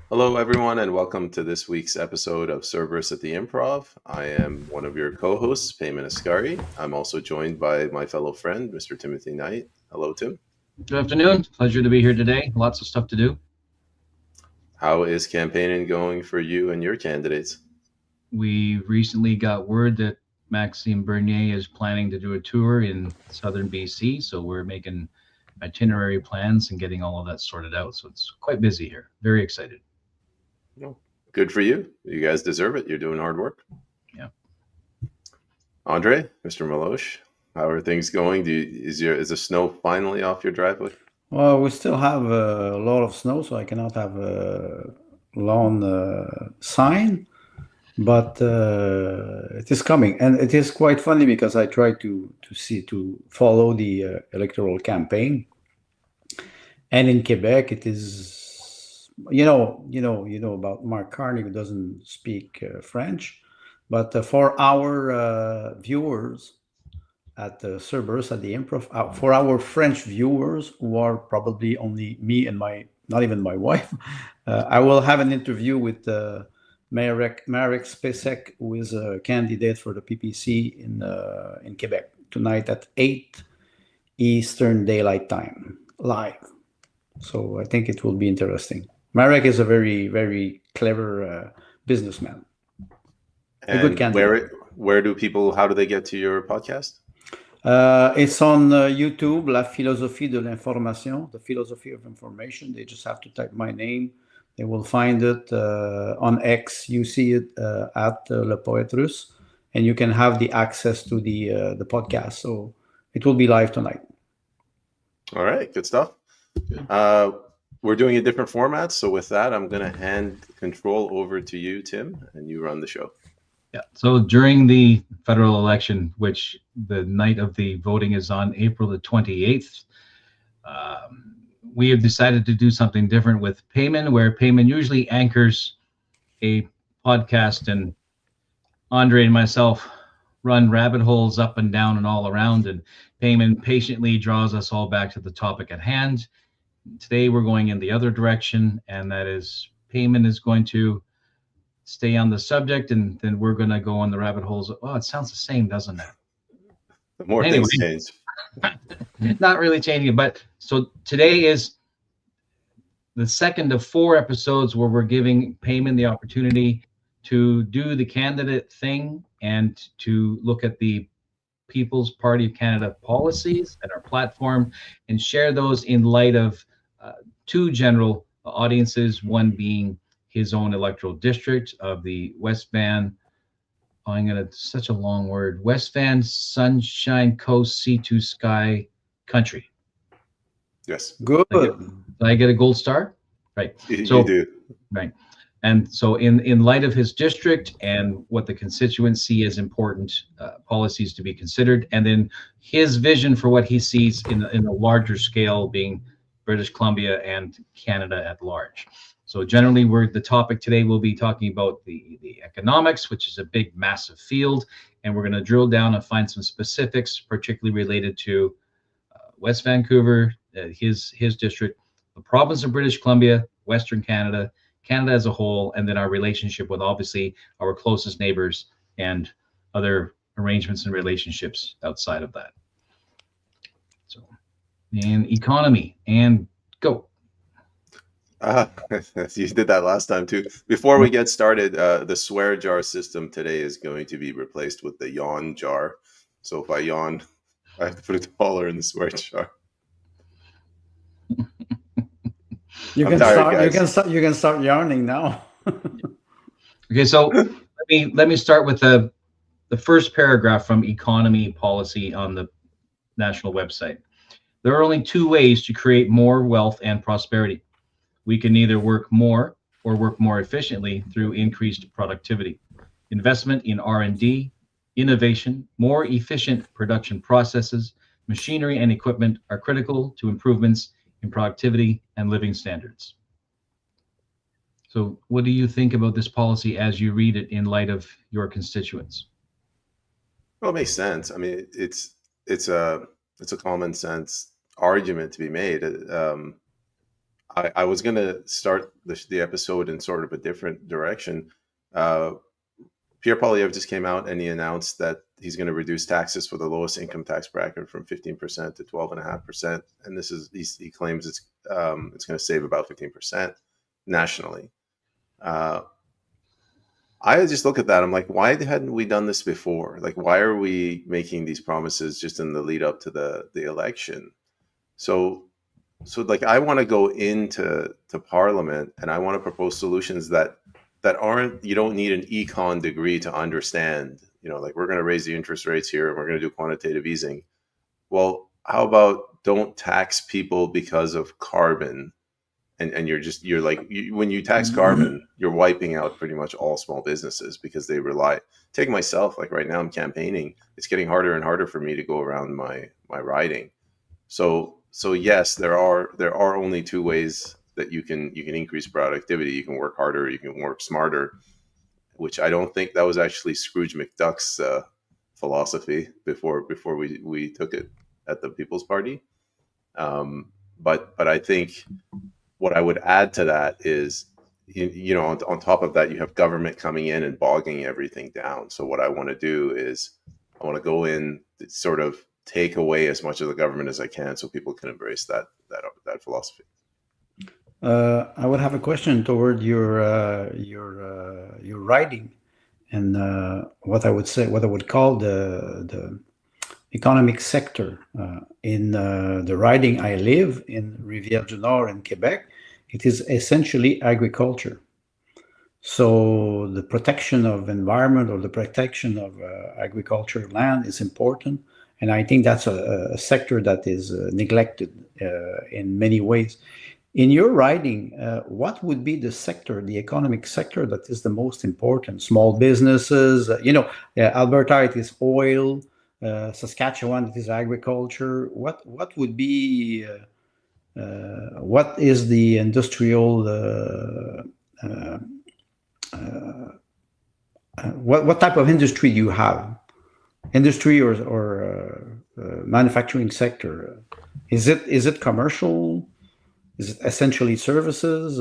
Hello, everyone, and welcome to this week's episode of Cerberus at the Improv. I am one of your co-hosts, Peyman. I'm also joined by my fellow friend, Mr. Timothy Knight. Hello, Tim. Good afternoon. Pleasure to be here today. Lots of stuff to do. How is campaigning going for you and your candidates? We recently got word that Maxime Bernier is planning to do a tour in southern BC, so we're making itinerary plans and getting all of that sorted out. So it's quite busy here. Very excited. Oh, good for you. You guys deserve it. You're doing hard work. Yeah. Andre, Mr. Maloche, how are things going? Is the snow finally off your driveway? Well, we still have a lot of snow, so I cannot have a lawn sign, but it is coming, and it is quite funny because I try to follow the electoral campaign, and in Quebec, it is about Mark Carney, who doesn't speak French, but for our viewers at the Cerberus at the Improv, for our French viewers who are probably only me and not even my wife, I will have an interview with Marek Spacek, who is a candidate for the PPC in Quebec tonight at 8 Eastern Daylight Time live. So I think it will be interesting. Marek is a very, very clever businessman. And a good candidate. how do they get to your podcast? It's on YouTube, La Philosophie de l'Information, the philosophy of information. They just have to type my name. They will find it on X. You see it at Le Poète Russe, and you can have the access to the podcast. So it will be live tonight. All right, good stuff. We're doing a different format, so with that, I'm going to hand control over to you, Tim, and you run the show. Yeah. So during the federal election, which the night of the voting is on April the 28th, we have decided to do something different with Peyman, where Peyman usually anchors a podcast and Andre and myself run rabbit holes up and down and all around, and Peyman patiently draws us all back to the topic at hand. Today we're going in the other direction, and that is Peyman is going to stay on the subject, and then we're going to go on the rabbit holes. Oh, it sounds the same, doesn't it? The more things change. Not really changing, but so today is the second of 4 episodes where we're giving Peyman the opportunity to do the candidate thing and to look at the People's Party of Canada policies and our platform and share those in light of 2 general audiences, one being his own electoral district of the West Van. Such a long word. West Van Sunshine Coast C2 Sky Country. Yes. Good. Did I get a gold star? Right. You do. Right. And so in light of his district and what the constituency is important policies to be considered, and then his vision for what he sees in a larger scale being British Columbia and Canada at large. So generally, the topic today will be talking about the economics, which is a big, massive field, and we're going to drill down and find some specifics, particularly related to West Vancouver, his district, the province of British Columbia, Western Canada, Canada as a whole, and then our relationship with obviously our closest neighbors and other arrangements and relationships outside of that. So, and economy, and go. You did that last time too. Before we get started, the swear jar system today is going to be replaced with the yawn jar. So if I yawn, I have to put $1 in the swear jar. You can start yarning now. Okay, so let me start with the first paragraph from economy policy on the national website. There are only 2 ways to create more wealth and prosperity. We can either work more or work more efficiently through increased productivity. Investment in R&D, innovation, more efficient production processes, machinery and equipment are critical to improvements in productivity and living standards. So what do you think about this policy as you read it in light of your constituents? Well, it makes sense. I mean, it's a common sense argument to be made. I was going to start the episode in sort of a different direction. Uh, Pierre Poilievre just came out and he announced that he's going to reduce taxes for the lowest income tax bracket from 15% to 12.5%. And this is, he claims it's going to save about 15% nationally. I just look at that. I'm like, why hadn't we done this before? Like, why are we making these promises just in the lead up to the election? So like, I want to go into Parliament and I want to propose solutions that aren't, you don't need an econ degree to understand. Like, we're going to raise the interest rates here and we're going to do quantitative easing. Well, how about don't tax people because of carbon? And you're like, when you tax carbon, you're wiping out pretty much all small businesses because they rely. Take myself, like right now I'm campaigning. It's getting harder and harder for me to go around my riding. So yes, there are only two ways that you can increase productivity. You can work harder, you can work smarter, which I don't think that was actually Scrooge McDuck's philosophy before we took it at the People's Party. But I think what I would add to that is, on top of that, you have government coming in and bogging everything down. So what I want to do is I want to go in, sort of take away as much of the government as I can, so people can embrace that philosophy. I would have a question toward your writing, and what I would call the economic sector in the riding I live in, Rivière du Nord in Quebec. It is essentially agriculture. So the protection of environment or the protection of agricultural land is important. And I think that's a sector that is neglected in many ways. In your writing, what would be the sector, the economic sector, that is the most important? Small businesses, Alberta, it is oil. Saskatchewan, it is agriculture. What would be? What is the industrial? What type of industry do you have? Industry or manufacturing sector? Is it commercial? Is it essentially services?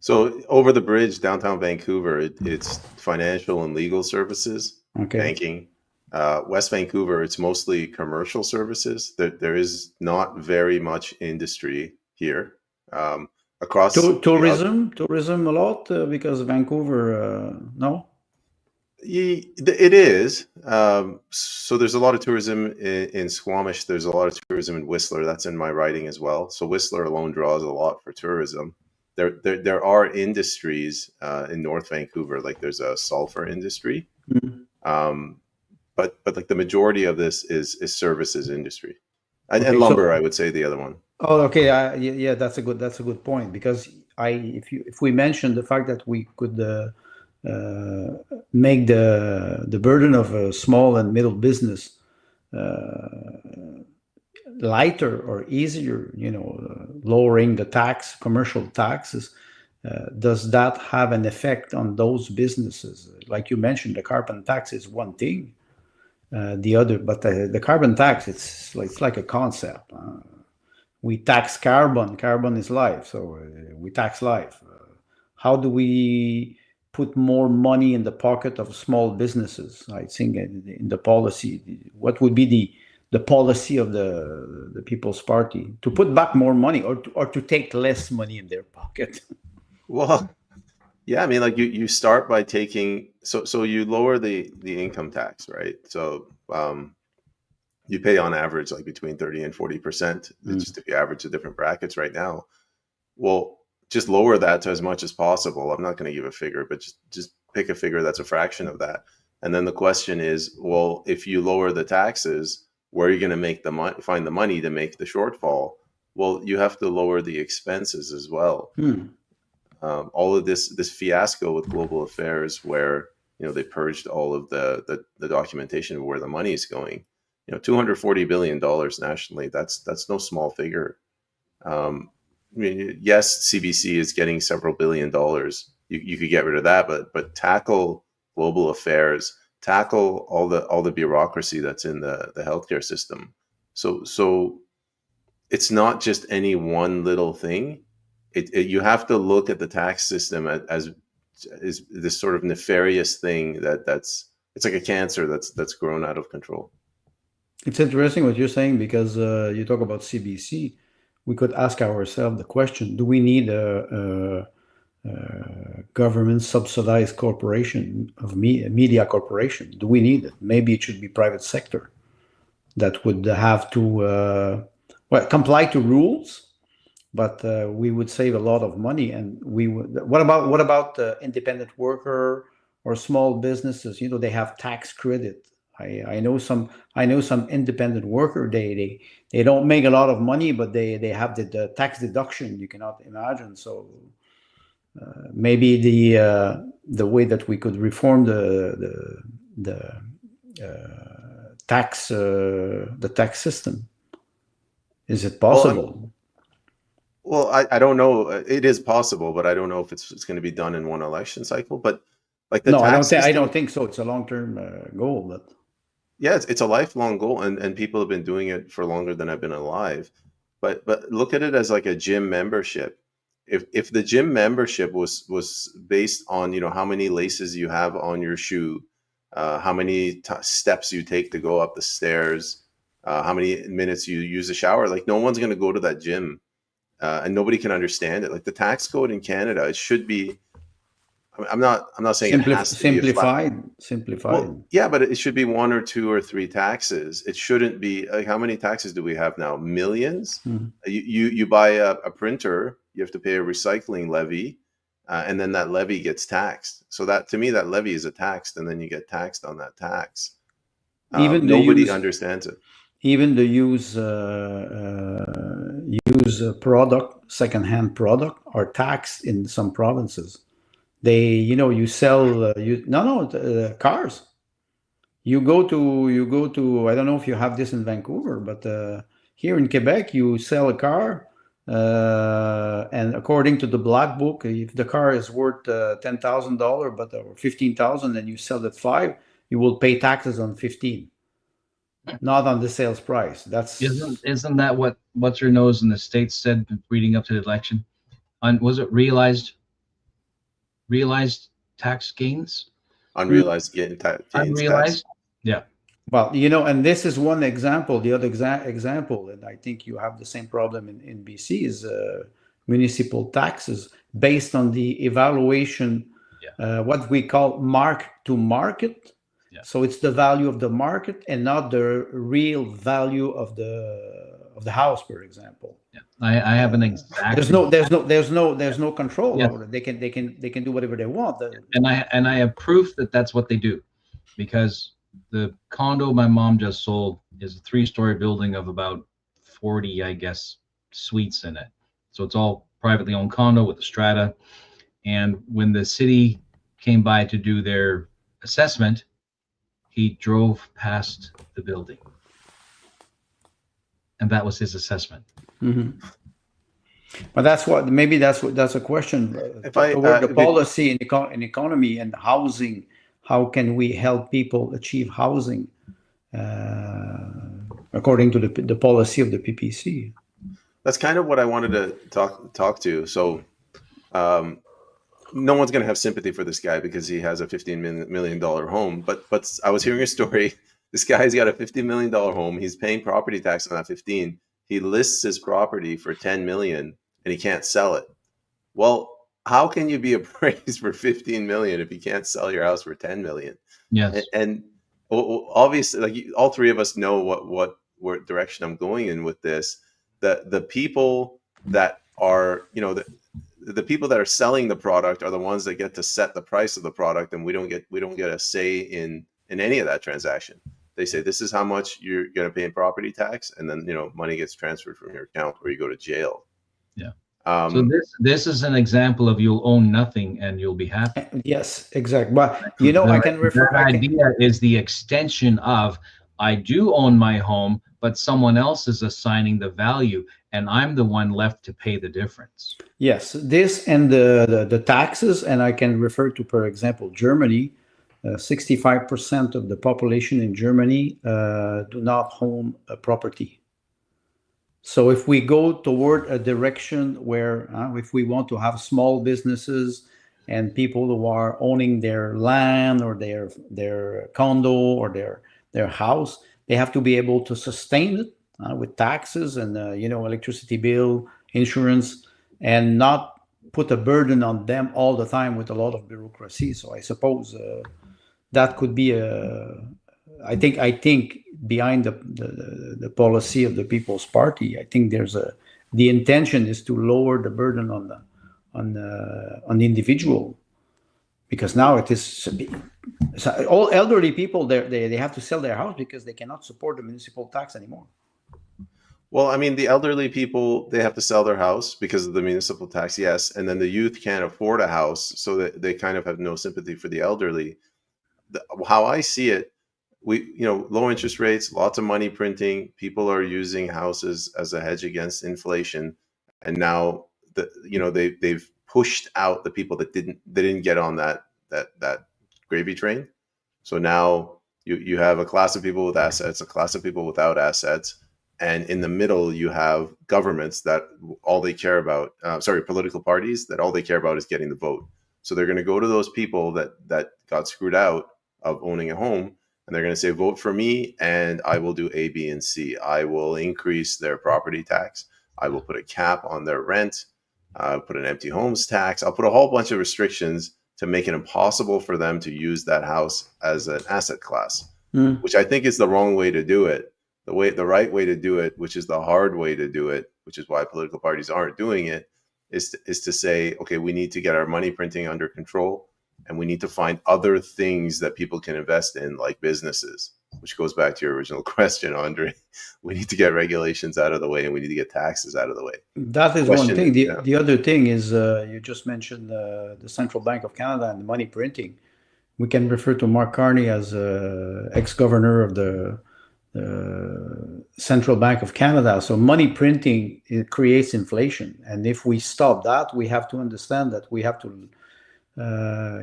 So over the bridge, downtown Vancouver, it's financial and legal services, banking. West Vancouver, it's mostly commercial services. There is not very much industry here. Across tourism a lot, because Vancouver, no? It is. So there's a lot of tourism in Squamish. There's a lot of tourism in Whistler. That's in my writing as well. So Whistler alone draws a lot for tourism. There are industries in North Vancouver, like there's a sulfur industry, but like the majority of this is services industry, and lumber. I would say the other one. Oh, okay. Yeah, that's a good point, because if we mention the fact that we could make the burden of a small and middle business lighter or easier, lowering the commercial taxes, does that have an effect on those businesses? Like you mentioned, the carbon tax is one thing. The carbon tax, it's like a concept. We tax carbon. Carbon is life, so we tax life. How do we put more money in the pocket of small businesses? I think in the policy, what would be the policy of the People's Party to put back more money, or to take less money in their pocket? Well, yeah, I mean, like you start by taking, so you lower the income tax, right? So you pay on average like between 30 and 40%. Just if you average the different brackets right now. Well, just lower that to as much as possible. I'm not going to give a figure, but just pick a figure that's a fraction of that. And then the question is, well, if you lower the taxes, where are you going to find the money to make the shortfall? Well, you have to lower the expenses as well. All of this fiasco with global affairs, where they purged all of the documentation of where the money is going. $240 billion nationally. That's no small figure. I mean, yes, CBC is getting several $billion. You could get rid of that, but tackle global affairs, tackle all the bureaucracy that's in the healthcare system. So it's not just any one little thing. You have to look at the tax system as is this sort of nefarious thing that's it's like a cancer that's grown out of control. It's interesting what you're saying because you talk about CBC. We could ask ourselves the question: do we need a government subsidized corporation of media corporation? Do we need it? Maybe it should be private sector that would have to comply to rules, but we would save a lot of money. And we would. What about independent worker or small businesses? They have tax credit. I know some independent worker. They don't make a lot of money, but they have the tax deduction. You cannot imagine. So maybe the way that we could reform the tax system. Is it possible? Well, I don't know. It is possible, but I don't know if it's going to be done in one election cycle. But like the tax system, I don't think so. It's a long-term goal, but yeah, it's a lifelong goal, and people have been doing it for longer than I've been alive. But look at it as like a gym membership. If the gym membership was based on how many laces you have on your shoe, how many steps you take to go up the stairs, how many minutes you use the shower, like no one's going to go to that gym, and nobody can understand it. Like the tax code in Canada, it should be. I'm not saying it has to be simplified. Well, yeah, but it should be 1 or 2 or 3 taxes. It shouldn't be like, how many taxes do we have now? Millions. Mm-hmm. You buy a printer, you have to pay a recycling levy, and then that levy gets taxed. So that, to me, that levy is a tax, and then you get taxed on that tax. Even nobody understands it. Even the use product, secondhand product, are taxed in some provinces. They, you sell cars. You go to I don't know if you have this in Vancouver, but here in Quebec, you sell a car, and according to the black book, if the car is worth $10,000, or 15,000, and you sell it 5, you will pay taxes on 15, not on the sales price. That's isn't that what what's her nose in the States said leading up to the election? Was it realized tax gains? Unrealized gains. Unrealized? Yeah. Well, and this is one example. The other example, and I think you have the same problem in BC, is municipal taxes based on the evaluation, what we call mark to market. Yeah. So it's the value of the market and not the real value of the house, for example. Yeah. I have an exact. There's no control over it. They can do whatever they want. And I have proof that that's what they do, because the condo my mom just sold is a 3-story building of about 40, I guess, suites in it. So it's all privately owned condo with the strata. And when the city came by to do their assessment, he drove past the building, and that was his assessment. Mm-hmm. But that's a question. The policy in economy and housing, how can we help people achieve housing according to the policy of the PPC? That's kind of what I wanted to talk to. So no one's going to have sympathy for this guy because he has a $15 million home. But I was hearing a story. This guy's got a $50 million home. He's paying property tax on that 15. He lists his property for 10 million and he can't sell it. Well, how can you be appraised for 15 million if you can't sell your house for 10 million? Yes. And obviously, like all three of us know what direction I'm going in with this. The people that are, the people that are selling the product are the ones that get to set the price of the product, and we don't get a say in any of that transaction. They say this is how much you're going to pay in property tax, and then money gets transferred from your account, or you go to jail. Yeah. So this is an example of you'll own nothing and you'll be happy. Yes, exactly. But I can refer. That idea is the extension of I do own my home, but someone else is assigning the value, and I'm the one left to pay the difference. Yes, this and the taxes, and I can refer to, for example, Germany. 65% of the population in Germany do not own a property. So if we go toward a direction where if we want to have small businesses and people who are owning their land or their condo or their house, they have to be able to sustain it with taxes and electricity bill, insurance, and not put a burden on them all the time with a lot of bureaucracy. So I suppose that could be I think behind the policy of the People's Party, I think the intention is to lower the burden on the individual, because now it is all elderly people they have to sell their house because they cannot support the municipal tax anymore. Well, I mean, the elderly people, they have to sell their house because of the municipal tax, yes. And then the youth can't afford a house, so that they kind of have no sympathy for the elderly. How I see it, low interest rates, lots of money printing, people are using houses as a hedge against inflation. And now they've pushed out the people that didn't get on that gravy train. So now you have a class of people with assets, a class of people without assets. And in the middle, you have governments that all they care about, political parties that all they care about is getting the vote. So they're going to go to those people that got screwed out of owning a home, and they're going to say, vote for me, and I will do A, B, and C. I will increase their property tax. I will put a cap on their rent. Put an empty homes tax. I'll put a whole bunch of restrictions to make it impossible for them to use that house as an asset class, which I think is the wrong way to do it. The right way to do it, which is the hard way to do it, which is why political parties aren't doing it, is to say, okay, we need to get our money printing under control, and we need to find other things that people can invest in, like businesses, which goes back to your original question, Andre. We need to get regulations out of the way, and we need to get taxes out of the way. That is one thing. The other thing is you just mentioned the Central Bank of Canada and the money printing. We can refer to Mark Carney as ex-governor of the Central Bank of Canada. So money printing, it creates inflation, and if we stop that, we have to understand that we have to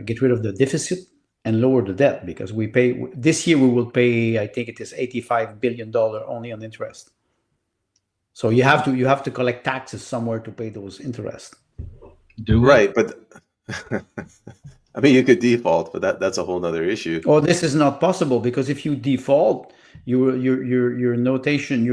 get rid of the deficit and lower the debt, because we pay this year. We will pay, I think it is $85 billion only on interest. So you have to collect taxes somewhere to pay those interest. Right, but I mean, you could default, but that's a whole other issue. Oh, this is not possible, because if you default, your notation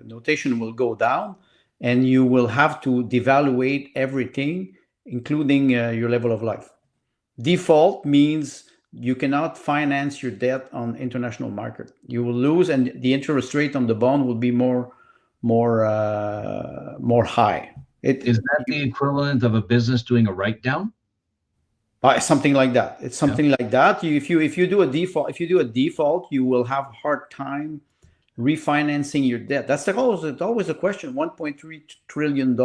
notation will go down, and you will have to devaluate everything, including your level of life. Default means you cannot finance your debt on international market. You will lose, and the interest rate on the bond will be more high. Is that the equivalent of a business doing a write-down? Something like that. It's something like that. If you do a default, you will have a hard time refinancing your debt. That's always a question. $1.3 trillion.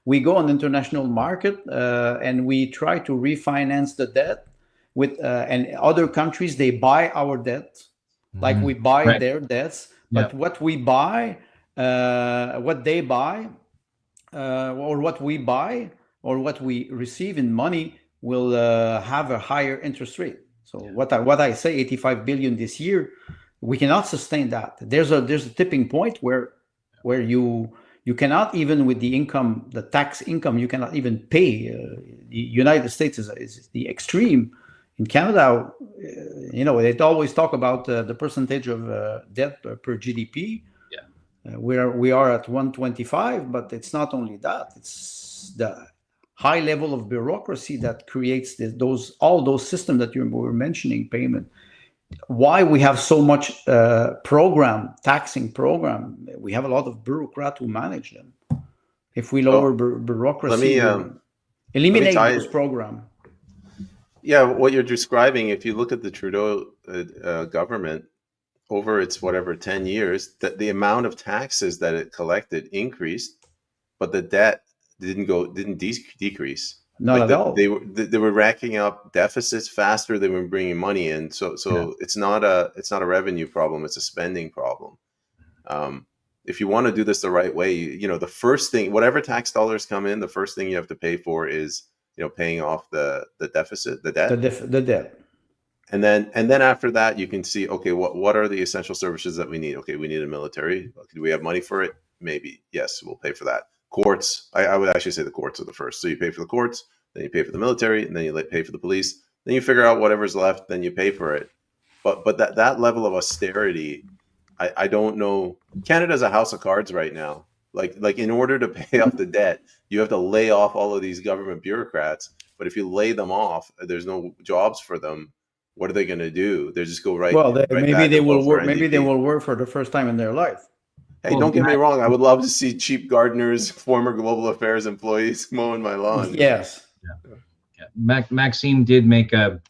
We go on international market and we try to refinance the debt with and other countries, they buy our debt, like we buy their debts. But what we buy, what they buy, or what we buy, or what we receive in money will have a higher interest rate. So what I say, 85 billion this year, we cannot sustain that. There's a tipping point where you cannot, even with the income, the tax income, you cannot even pay. The United States is the extreme. In Canada, they always talk about the percentage of debt per GDP. We are at 125, but it's not only that. It's the high level of bureaucracy that creates all those systems that you were mentioning, Peyman. Why we have so much taxing program? We have a lot of bureaucrats who manage them. If we lower bureaucracy, eliminate those programs. Yeah, what you're describing, if you look at the Trudeau government over its 10 years, that the amount of taxes that it collected increased, but the debt didn't decrease. Not at all. They were racking up deficits faster than we were bringing money in. So it's not a revenue problem; it's a spending problem. If you want to do this the right way, the first thing, whatever tax dollars come in, the first thing you have to pay for is paying off the deficit, the debt. The debt. and then after that, you can see, okay, what are the essential services that we need? Okay, we need a military. Do we have money for it? Maybe. Yes, we'll pay for that. Courts. I would actually say the courts are the first. So you pay for the courts, then you pay for the military, and then you pay for the police. Then you figure out whatever's left, then you pay for it. But that level of austerity, I don't know. Canada's a house of cards right now. Like in order to pay off the debt, you have to lay off all of these government bureaucrats. But if you lay them off, there's no jobs for them. What are they going to do? They just go right. Well, maybe back they and will vote for work. Maybe they NDP. will work for the first time in their life. Hey, don't get me wrong. I would love to see cheap gardeners, former global affairs employees mowing my lawn. Yes. Maxime did make an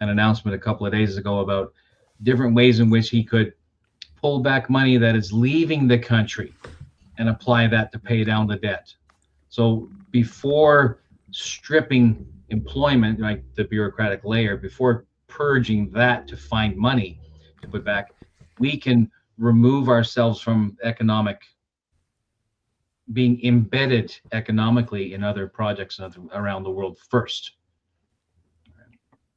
announcement a couple of days ago about different ways in which he could pull back money that is leaving the country and apply that to pay down the debt. So before stripping employment, like the bureaucratic layer, before purging that to find money to put back, we can remove ourselves from being embedded economically in other projects around the world first.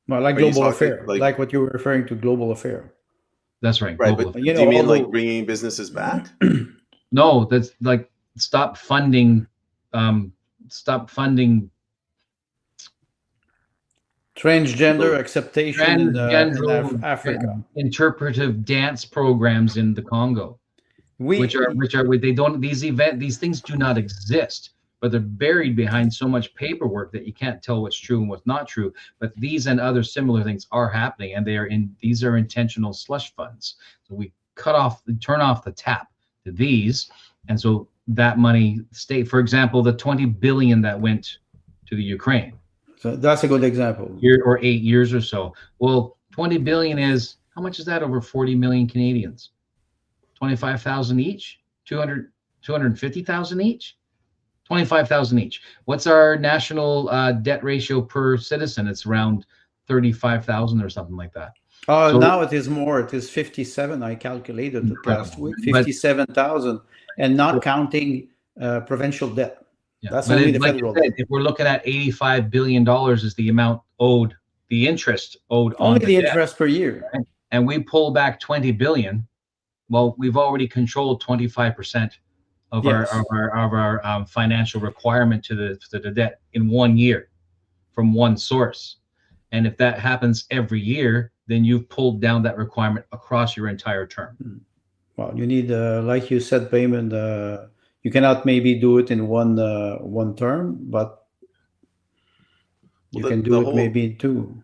Well, like global affair, like what you were referring to, global affair. That's right. Right, but do you mean like bringing businesses back? No, that's like stop funding transgender acceptation in Africa, interpretive dance programs in the Congo, which these things do not exist, but they're buried behind so much paperwork that you can't tell what's true and what's not true. But these and other similar things are happening, and these are intentional slush funds. So we turn off the tap to these, and so that money for example, the 20 billion that went to the Ukraine. So that's a good example. 8 years or so. Well, 20 billion is, how much is that over 40 million Canadians? 25,000 each? 250,000 each? 25,000 each. What's our national debt ratio per citizen? It's around 35,000 or something like that. So now it is more. It is 57. I calculated it last week. 57,000, and not counting provincial debt. Yeah. That's only the federal debt. If we're looking at $85 billion is the amount owed, the interest owed only on the interest per year. And we pull back 20 billion. Well, we've already controlled 25% of our financial requirement to the debt in 1 year from one source. And if that happens every year, then you've pulled down that requirement across your entire term. Well, you need, like you said, Peyman, you cannot maybe do it in one term, but you can do it maybe in two.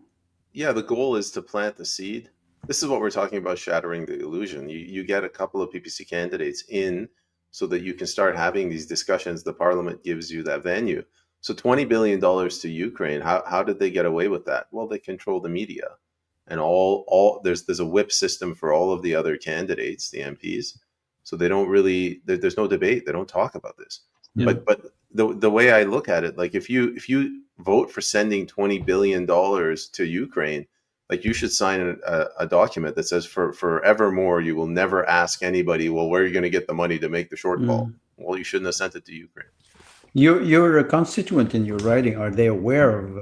Yeah, the goal is to plant the seed. This is what we're talking about, shattering the illusion. You get a couple of PPC candidates in so that you can start having these discussions. The parliament gives you that venue. So $20 billion to Ukraine, how did they get away with that? Well, they control the media. And there's a whip system for all of the other candidates, the MPs. So they don't really, there's no debate. They don't talk about this. Yeah. But the way I look at it, like if you vote for sending $20 billion to Ukraine, like you should sign a document that says forevermore you will never ask anybody, well, where are you going to get the money to make the shortfall? Well, you shouldn't have sent it to Ukraine. You're a constituent in your writing. Are they aware of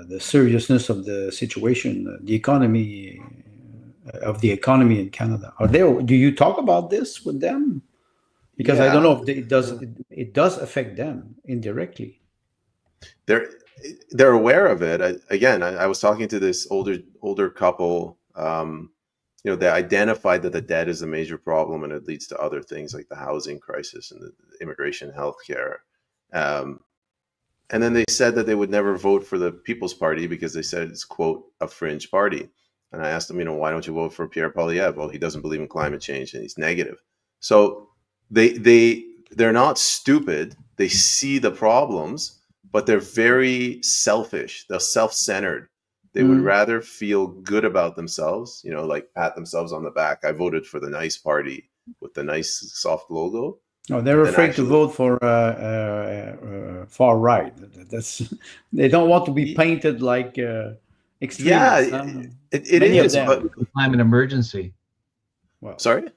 the seriousness of the situation, the economy in Canada? Do you talk about this with them? Because I don't know if it does affect them indirectly. They're aware of it. I was talking to this older couple. They identified that the debt is a major problem, and it leads to other things like the housing crisis and the immigration, healthcare. And then they said that they would never vote for the People's Party because they said it's, quote, a fringe party. And I asked them, why don't you vote for Pierre Poilievre? Well, he doesn't believe in climate change and he's negative. So they're not stupid. They see the problems, but they're very selfish. They're self-centered. They would rather feel good about themselves, like pat themselves on the back. I voted for the nice party with the nice soft logo. No, they're afraid to vote for far right. They don't want to be painted like extremists. Yeah, it is. But the climate emergency. Well, sorry?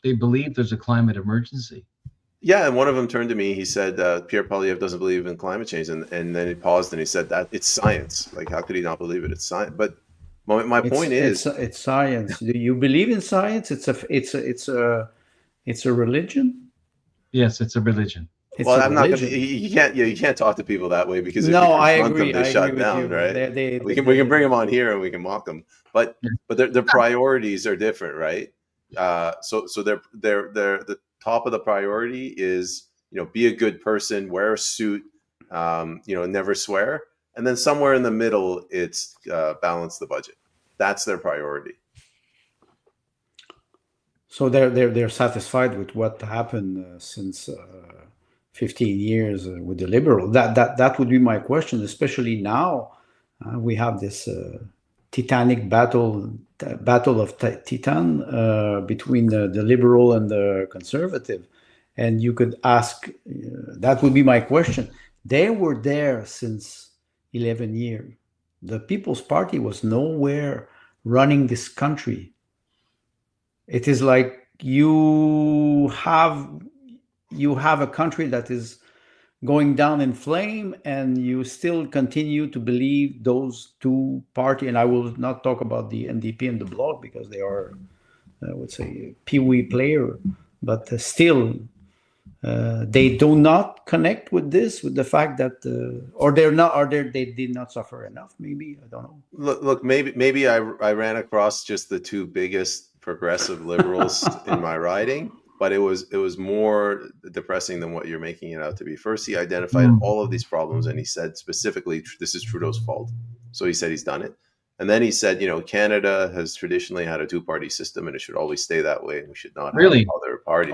They believe there's a climate emergency. Yeah, and one of them turned to me. He said, Pierre Poilievre doesn't believe in climate change. And then he paused and he said that it's science. Like, how could he not believe it? It's science. But My point is, it's science. Do you believe in science? It's a religion. Yes, it's a religion. It's well, a I'm not gonna. religion. You can't talk to people that way, because if you No, I confront them, agree. they I agree shut with down, you. right? We can bring them on here and we can mock them, but their priorities are different, right? So the top of the priority is, be a good person, wear a suit, never swear, and then somewhere in the middle it's balance the budget. That's their priority. So they're satisfied with what happened since 15 years with the liberal. That would be my question, especially now we have this titanic battle of Titan between the liberal and the conservative, and you could ask. That would be my question. They were there since 11 years. The People's Party was nowhere running this country. It is like you have a country that is going down in flame, and you still continue to believe those two parties. And I will not talk about the NDP and the Bloc because they are, I would say, pee-wee player, but still, they do not connect with this, with the fact that, or they're not, or they did not suffer enough. Maybe, I don't know. Look, maybe I ran across just the two biggest progressive liberals in my riding, but it was more depressing than what you're making it out to be. First, he identified all of these problems, and he said specifically, this is Trudeau's fault. So he said he's done it. And then he said, Canada has traditionally had a two-party system, and it should always stay that way, and we should not have other parties.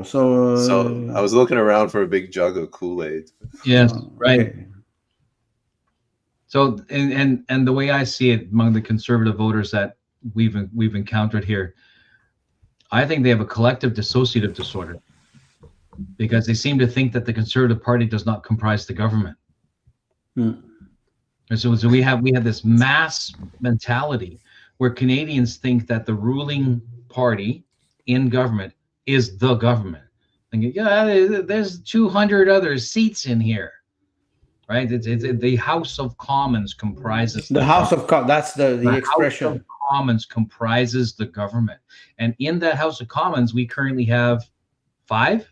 So I was looking around for a big jug of Kool-Aid. Yes, right. Okay. So, and the way I see it among the conservative voters that we've encountered here, I think they have a collective dissociative disorder, because they seem to think that the Conservative Party does not comprise the government. And so we have this mass mentality where Canadians think that the ruling party in government is the government. Thinking, there's 200 other seats in here, right? It's the House of Commons comprises the House of Commons. That's the expression. House of Commons comprises the government, and in that House of Commons, we currently have five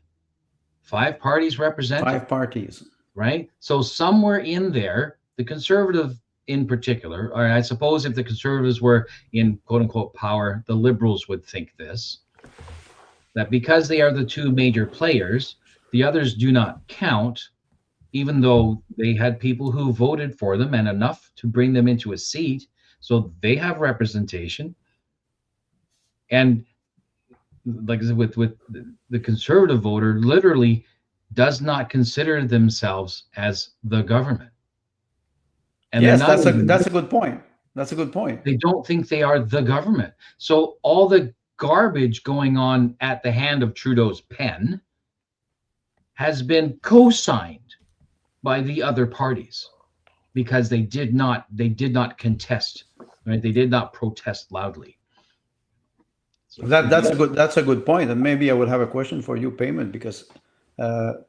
parties represented. 5 parties, right? So somewhere in there, the Conservative in particular, or I suppose if the Conservatives were in quote unquote power, the Liberals would think this, that because they are the two major players, the others do not count, even though they had people who voted for them and enough to bring them into a seat. So they have representation. And like I said, with the conservative voter literally does not consider themselves as the government. And yes, that's a good point. That's a good point. They don't think they are the government. So all the garbage going on at the hand of Trudeau's pen has been co-signed by the other parties, because they did not contest, right? They did not protest loudly. So that's a good point. And maybe I would have a question for you, Peyman, because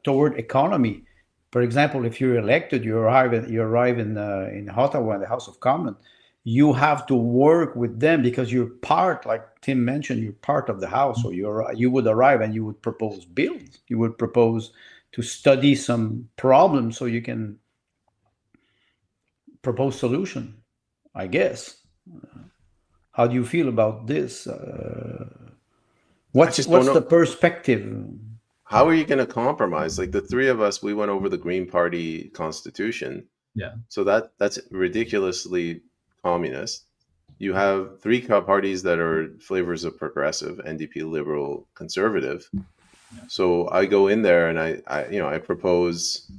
toward economy, for example, if you're elected, you arrive in Ottawa in the House of Commons, you have to work with them because you're part, like Tim mentioned, you're part of the House. So you would arrive and you would propose bills. You would propose to study some problems so you can propose solution, I guess. How do you feel about this? What's the perspective? How are you going to compromise? Like the three of us, we went over the Green Party constitution. Yeah. So that's ridiculously communist. You have 3 parties that are flavors of progressive: NDP, Liberal, Conservative. Yeah. So I go in there and I propose,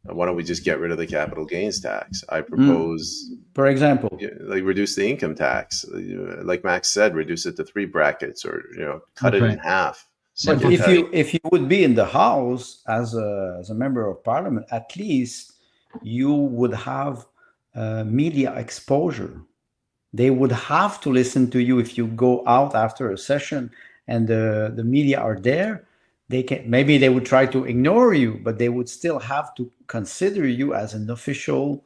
why don't we just get rid of the capital gains tax? I propose, for example, like reduce the income tax. Like Max said, reduce it to 3 brackets, or cut it in half. But if you would be in the House as a member of Parliament, at least you would have media exposure. They would have to listen to you if you go out after a session and the media are there. Maybe they would try to ignore you, but they would still have to consider you as an official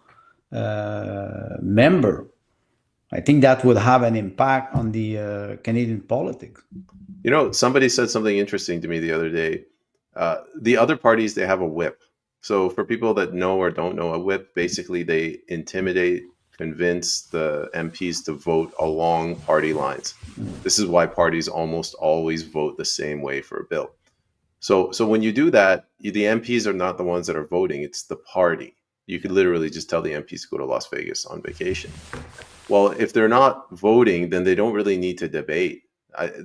member. I think that would have an impact on the Canadian politics. You know, somebody said something interesting to me the other day. The other parties, they have a whip. So for people that know or don't know, a whip, basically they intimidate, convince the MPs to vote along party lines. This is why parties almost always vote the same way for a bill. So when you do that, the MPs are not the ones that are voting, it's the party. You could literally just tell the MPs to go to Las Vegas on vacation. Well, if they're not voting, then they don't really need to debate.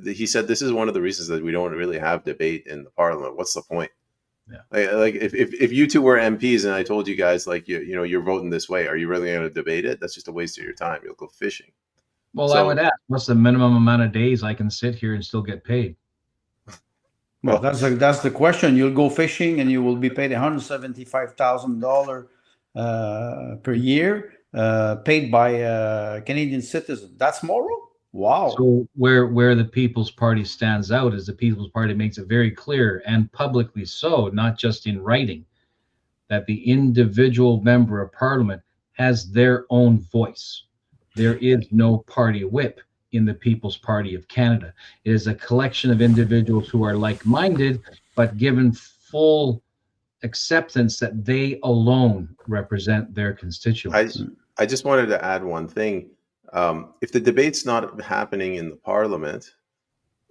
He said this is one of the reasons that we don't really have debate in the parliament. What's the point? Yeah. Like if you two were MPs and I told you guys like you know you're voting this way, are you really going to debate it? That's just a waste of your time. You'll go fishing. Well, I would ask, what's the minimum amount of days I can sit here and still get paid? Well, that's the question. You'll go fishing and you will be paid $175,000 per year, paid by Canadian citizens. That's moral? Wow. So where the People's Party stands out is the People's Party makes it very clear, and publicly so, not just in writing, that the individual member of Parliament has their own voice. There is no party whip in the People's Party of Canada. It is a collection of individuals who are like-minded, but given full acceptance that they alone represent their constituents. I just wanted to add one thing. If the debate's not happening in the parliament,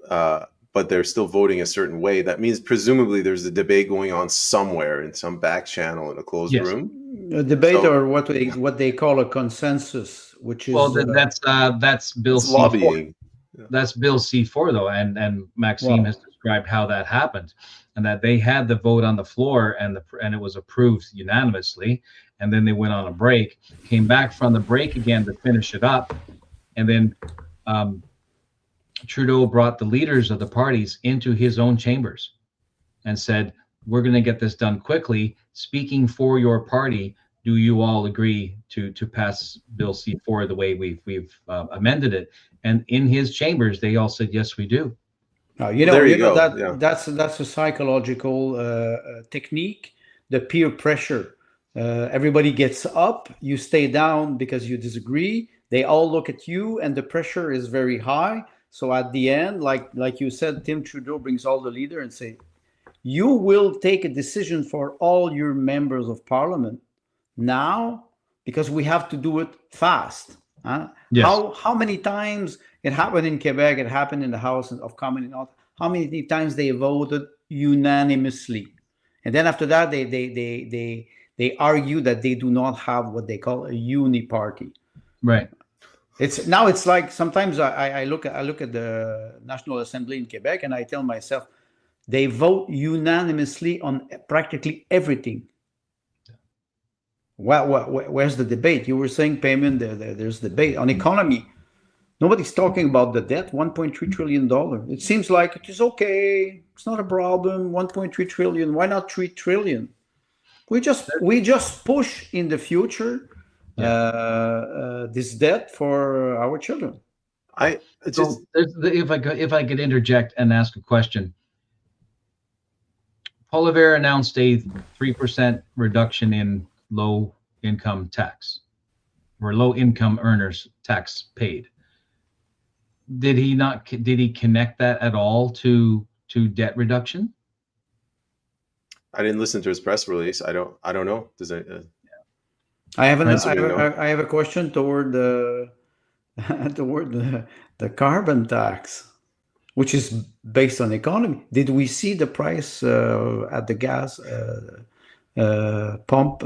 but they're still voting a certain way, that means presumably there's a debate going on somewhere in some back channel in a closed room. A debate, or what they call a consensus, which is that's Bill C4. Lobbying. Yeah. That's Bill C4 though, and Maxime has described how that happened, and that they had the vote on the floor and it was approved unanimously. And then they went on a break, came back from the break again to finish it up. And then Trudeau brought the leaders of the parties into his own chambers and said, we're going to get this done quickly. Speaking for your party, do you all agree to pass Bill C4 the way we've amended it? And in his chambers, they all said, yes, we do. That's a psychological technique, the peer pressure. Everybody gets up, you stay down because you disagree. They all look at you and the pressure is very high. So at the end, like you said, Tim Trudeau brings all the leader and say, you will take a decision for all your members of parliament now, because we have to do it fast. Yes. How many times it happened in Quebec, it happened in the House of Commons, how many times they voted unanimously? And then after that, they argue that they do not have what they call a uni-party. Right. It's like sometimes I look at the National Assembly in Quebec and I tell myself, they vote unanimously on practically everything. Where's the debate? You were saying, Peyman, there's debate on economy. Nobody's talking about the debt, $1.3 trillion. It seems like it is okay. It's not a problem. 1.3 trillion. Why not 3 trillion? We just push in the future this debt for our children. If I could interject and ask a question. Poilievre announced a 3% reduction in low-income tax, or low-income earners tax paid. Did he connect that at all to debt reduction? I didn't listen to his press release. I don't know. Does it? I have a question toward the carbon tax, which is based on economy. Did we see the price at the gas pump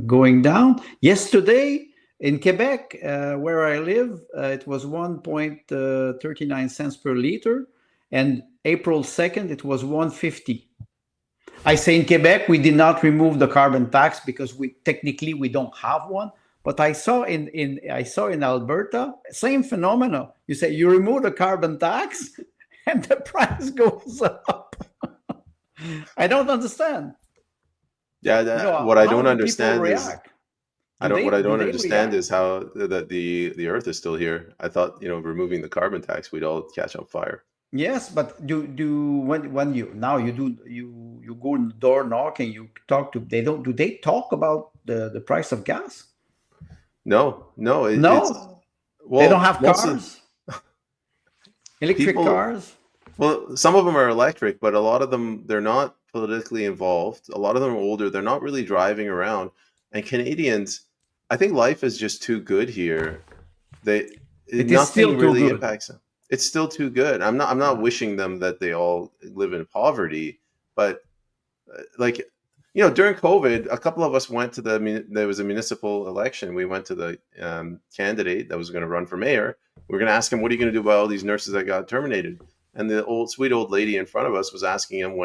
going down? Yesterday in Quebec, where I live, it was 1.39 cents per liter, and April 2nd it was 1.50. I say in Quebec we did not remove the carbon tax because we don't have one. But I saw in Alberta, same phenomena. You say you remove the carbon tax and the price goes up. I don't understand. Yeah, what I don't understand is how that the Earth is still here. I thought removing the carbon tax, we'd all catch on fire. Yes, but when you go in the door knocking, you talk to do they talk about the price of gas? No. They don't have most cars, electric people, cars. well, some of them are electric, but a lot of them, they're not politically involved. A lot of them are older. They're not really driving around. And Canadians, I think life is just too good here. They It is Nothing still too really good. impacts them. It's still too good. I'm not wishing them that they all live in poverty, but like, during COVID, a couple of us went to there was a municipal election. We went to the candidate that was going to run for mayor. We were going to ask him, what are you going to do about all these nurses that got terminated? And the sweet old lady in front of us was asking him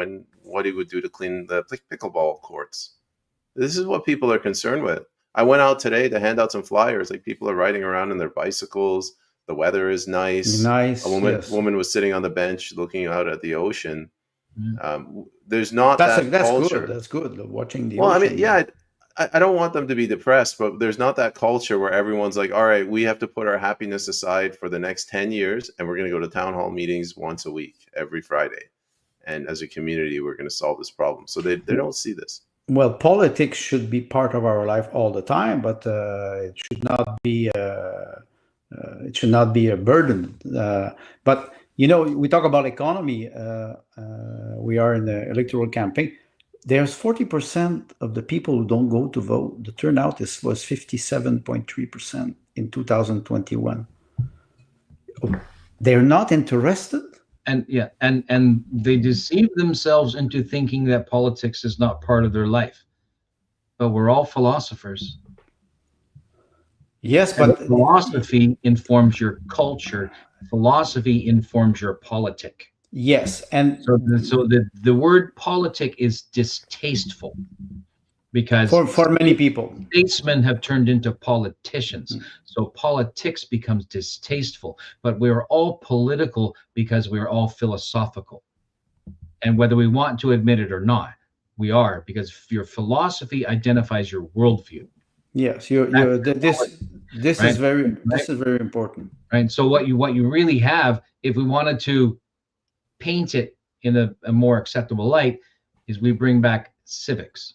what he would do to clean the pickleball courts. This is what people are concerned with. I went out today to hand out some flyers. Like, people are riding around in their bicycles. The weather is nice. A Nice, yes. woman was sitting on the bench looking out at the ocean. Mm. There's not that That's culture. good. That's good. Watching the Well, I ocean. mean, yeah, I don't want them to be depressed, but there's not that culture where everyone's like, all right, we have to put our happiness aside for the next 10 years, and we're going to go to town hall meetings once a week, every Friday. And as a community, we're going to solve this problem. So they don't see this. Well, politics should be part of our life all the time, but it should not be a burden. But we talk about economy. We are in the electoral campaign. There's 40% of the people who don't go to vote. The turnout was 57.3% in 2021. They're not interested. And and they deceive themselves into thinking that politics is not part of their life. But we're all philosophers. Yes, And but philosophy informs your culture. Philosophy informs your politic. yes, and So the word politic is distasteful because for many people, statesmen have turned into politicians. So politics becomes distasteful, but we're all political because we're all philosophical. And whether we want to admit it or not, we are, because your philosophy identifies your worldview. yes, this Right? is very important. Right. So what you really have, if we wanted to paint it in a more acceptable light, is we bring back civics.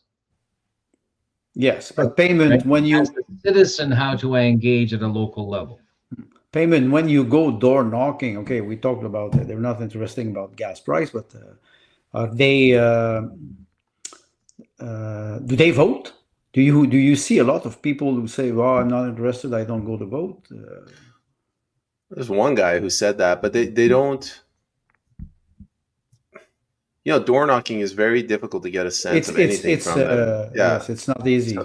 Yes, but Peyman, Right? when you As a citizen, how do I engage at a local level? Peyman, when you go door knocking, okay, we talked about they're not interested about gas price, but are they do they vote? Do you see a lot of people who say, "Well, I'm not interested. I don't go to vote"? There's one guy who said that, but they don't. Door knocking is very difficult to get a sense of anything from them. Yeah. Yes, it's not easy.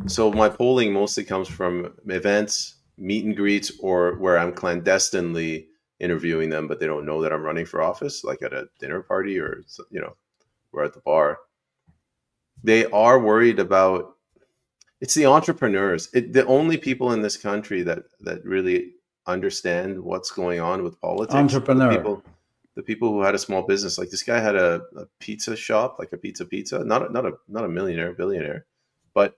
So my polling mostly comes from events, meet and greets, or where I'm clandestinely interviewing them, but they don't know that I'm running for office, like at a dinner party or, we're at the bar. They are worried about, it's the entrepreneurs. The only people in this country that really understand what's going on with politics. Entrepreneur. The people who had a small business, like this guy had a pizza shop, like a pizza, not a millionaire, billionaire, but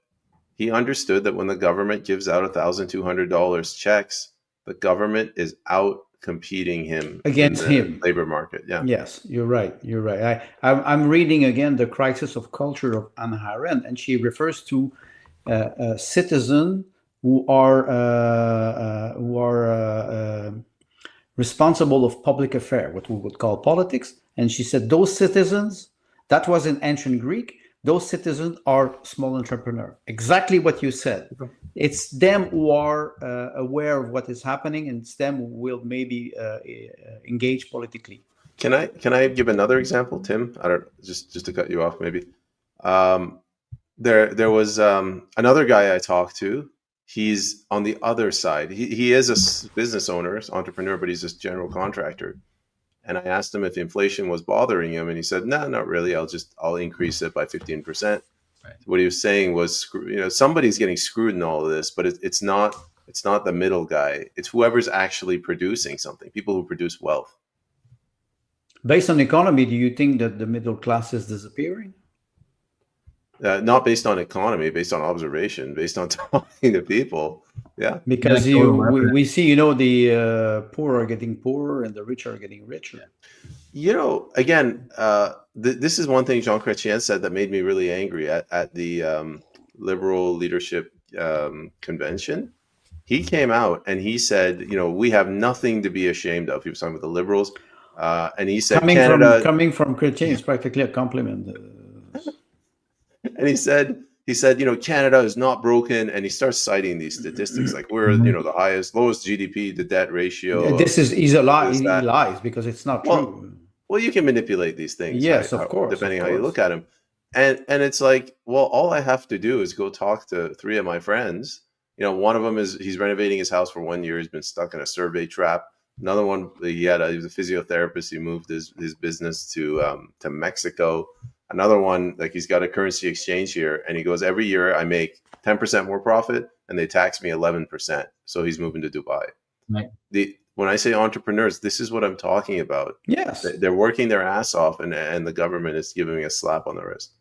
he understood that when the government gives out $1,200 checks, the government is out competing him against in the him labor market. Yeah. Yes, you're right. I'm reading again the crisis of culture of Hannah Arendt, and she refers to citizens who are responsible of public affair, what we would call politics. And she said those citizens, that was in ancient Greek, those citizens are small entrepreneurs. Exactly what you said. It's them who are aware of what is happening, and it's them who will maybe engage politically. Can I give another example, Tim? I don't just to cut you off, maybe. There was another guy I talked to. He's on the other side. He is a business owner, entrepreneur, but he's a general contractor. And I asked him if inflation was bothering him, and he said, "No, not really. I'll increase it by 15%." Right. What he was saying was, somebody's getting screwed in all of this, but it's not the middle guy. It's whoever's actually producing something. People who produce wealth. Based on economy, do you think that the middle class is disappearing? Not based on economy, based on observation, based on talking to people. Yeah. Because we see, the poor are getting poorer and the rich are getting richer. Again, this is one thing Jean Chrétien said that made me really angry at the Liberal Leadership Convention. he came out and he said, we have nothing to be ashamed of. He was talking about the Liberals, and he said coming from Chrétien is practically a compliment. And he said, Canada is not broken, and he starts citing these statistics like we're, the lowest GDP to debt ratio. He's a lie. He lies because it's not true. Well, you can manipulate these things. Yes, of course, depending how you look at them. And it's like, well, all I have to do is go talk to 3 of my friends. One of them he's renovating his house for 1 year. He's been stuck in a survey trap. Another one, he was a physiotherapist. He moved his business to Mexico. Another one, like he's got a currency exchange here, and he goes, every year I make 10% more profit, and they tax me 11%. So he's moving to Dubai. Right. When I say entrepreneurs, this is what I'm talking about. Yes, they're working their ass off, and the government is giving me a slap on the wrist.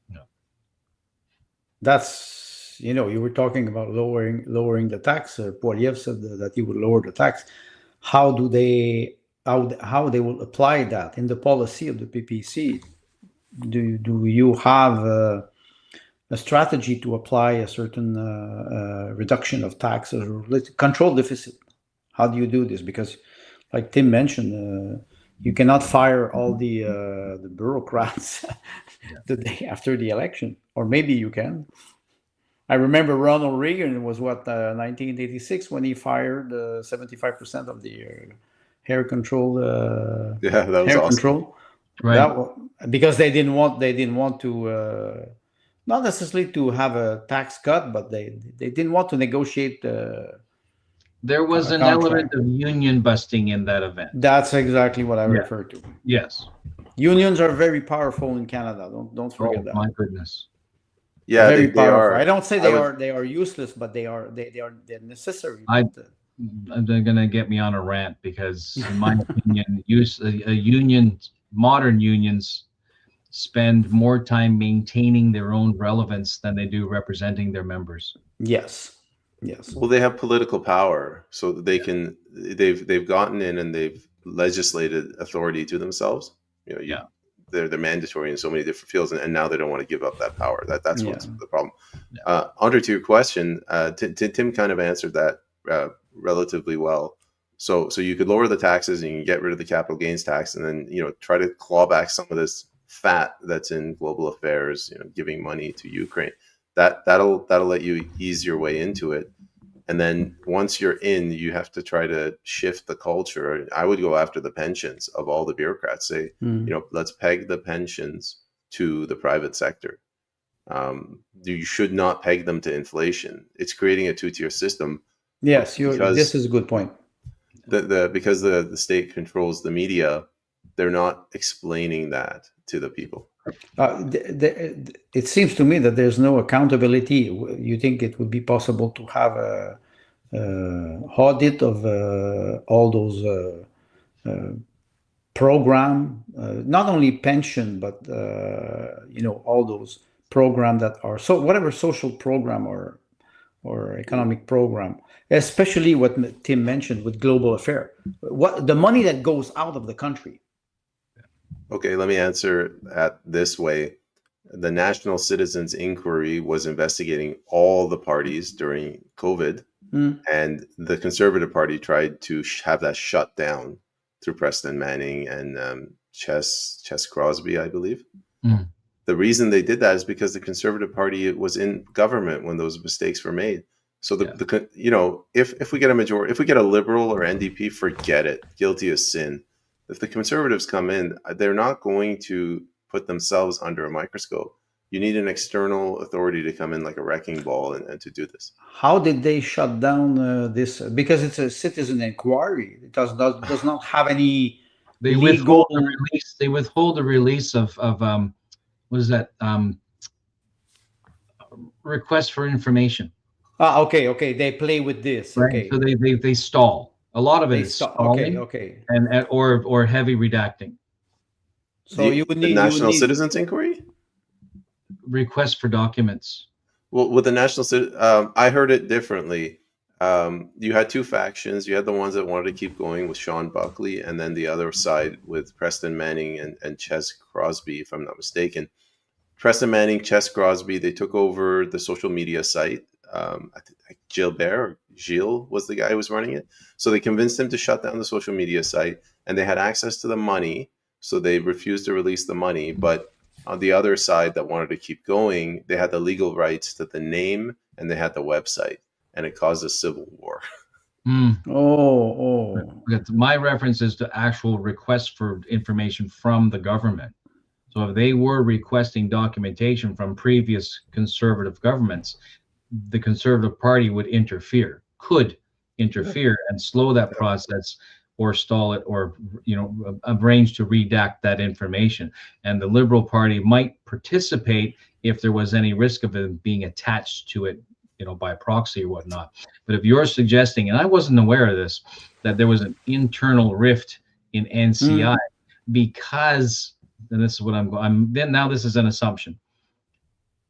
No. That's you were talking about lowering the tax. Poiliev said that he would lower the tax. How they will apply that in the policy of the PPC? Do you have a strategy to apply a certain reduction of taxes or control deficit? How do you do this? Because, like Tim mentioned, you cannot fire all the bureaucrats the day after the election, or maybe you can. I remember Ronald Reagan, it was 1986 when he fired 75% of the hair control. That was hair awesome. Control. Right. Because they didn't want to not necessarily to have a tax cut, but they didn't want to negotiate. There was an element of union busting in that event. That's exactly what I refer to. Yes. Unions are very powerful in Canada. Don't forget that. My goodness. Yeah, very they powerful. are. I don't say they are useless, but they're necessary. They're going to get me on a rant because, in my opinion, modern unions spend more time maintaining their own relevance than they do representing their members. Yes. Well, they have political power, so that they've gotten in and they've legislated authority to themselves. They're mandatory in so many different fields, and now they don't want to give up that power. That's what's the problem. Under to your question, Tim kind of answered that relatively well. So you could lower the taxes and you can get rid of the capital gains tax, and then try to claw back some of this fat that's in global affairs. Giving money to Ukraine. That'll let you ease your way into it. And then once you're in, you have to try to shift the culture. I would go after the pensions of all the bureaucrats. Say, let's peg the pensions to the private sector. You should not peg them to inflation. It's creating a 2-tier system. Yes, this is a good point. Because the state controls the media, they're not explaining that to the people. It seems to me that there's no accountability. You think it would be possible to have a audit of all those program, not only pension, but all those programs that are whatever social program or economic program, especially what Tim mentioned with global affair, what the money that goes out of the country. Okay, let me answer that this way. The National Citizens Inquiry was investigating all the parties during COVID, and the Conservative Party tried to have that shut down through Preston Manning and Ches Crosby, I believe. The reason they did that is because the Conservative Party was in government when those mistakes were made. So if we get a majority, if we get a Liberal or NDP, forget it. Guilty as sin. If the Conservatives come in, they're not going to put themselves under a microscope. You need an external authority to come in like a wrecking ball and to do this. How did they shut down this? Because it's a citizen inquiry. It does not have any legal. They withhold the release of what is that? Request for information. Okay. They play with this. Right. Okay. So they stall. A lot of it is stalling. Okay. And or heavy redacting. So you would need the National Citizens Inquiry? Request for documents. Well, with the National I heard it differently. You had 2 factions. You had the ones that wanted to keep going with Sean Buckley, and then the other side with Preston Manning and Ches Crosby, if I'm not mistaken. Preston Manning, Ches Crosby, they took over the social media site. Gilbert, Gilles was the guy who was running it. So they convinced him to shut down the social media site, and they had access to the money, so they refused to release the money. But on the other side that wanted to keep going, they had the legal rights to the name and they had the website, and it caused a civil war. My reference is to actual requests for information from the government. So if they were requesting documentation from previous conservative governments, the Conservative Party could interfere and slow that process or stall it, or arrange to redact that information. And the Liberal Party might participate if there was any risk of it being attached to it, by proxy or whatnot. But if you're suggesting, and I wasn't aware of this, that there was an internal rift in NCI because, and this is what now this is an assumption,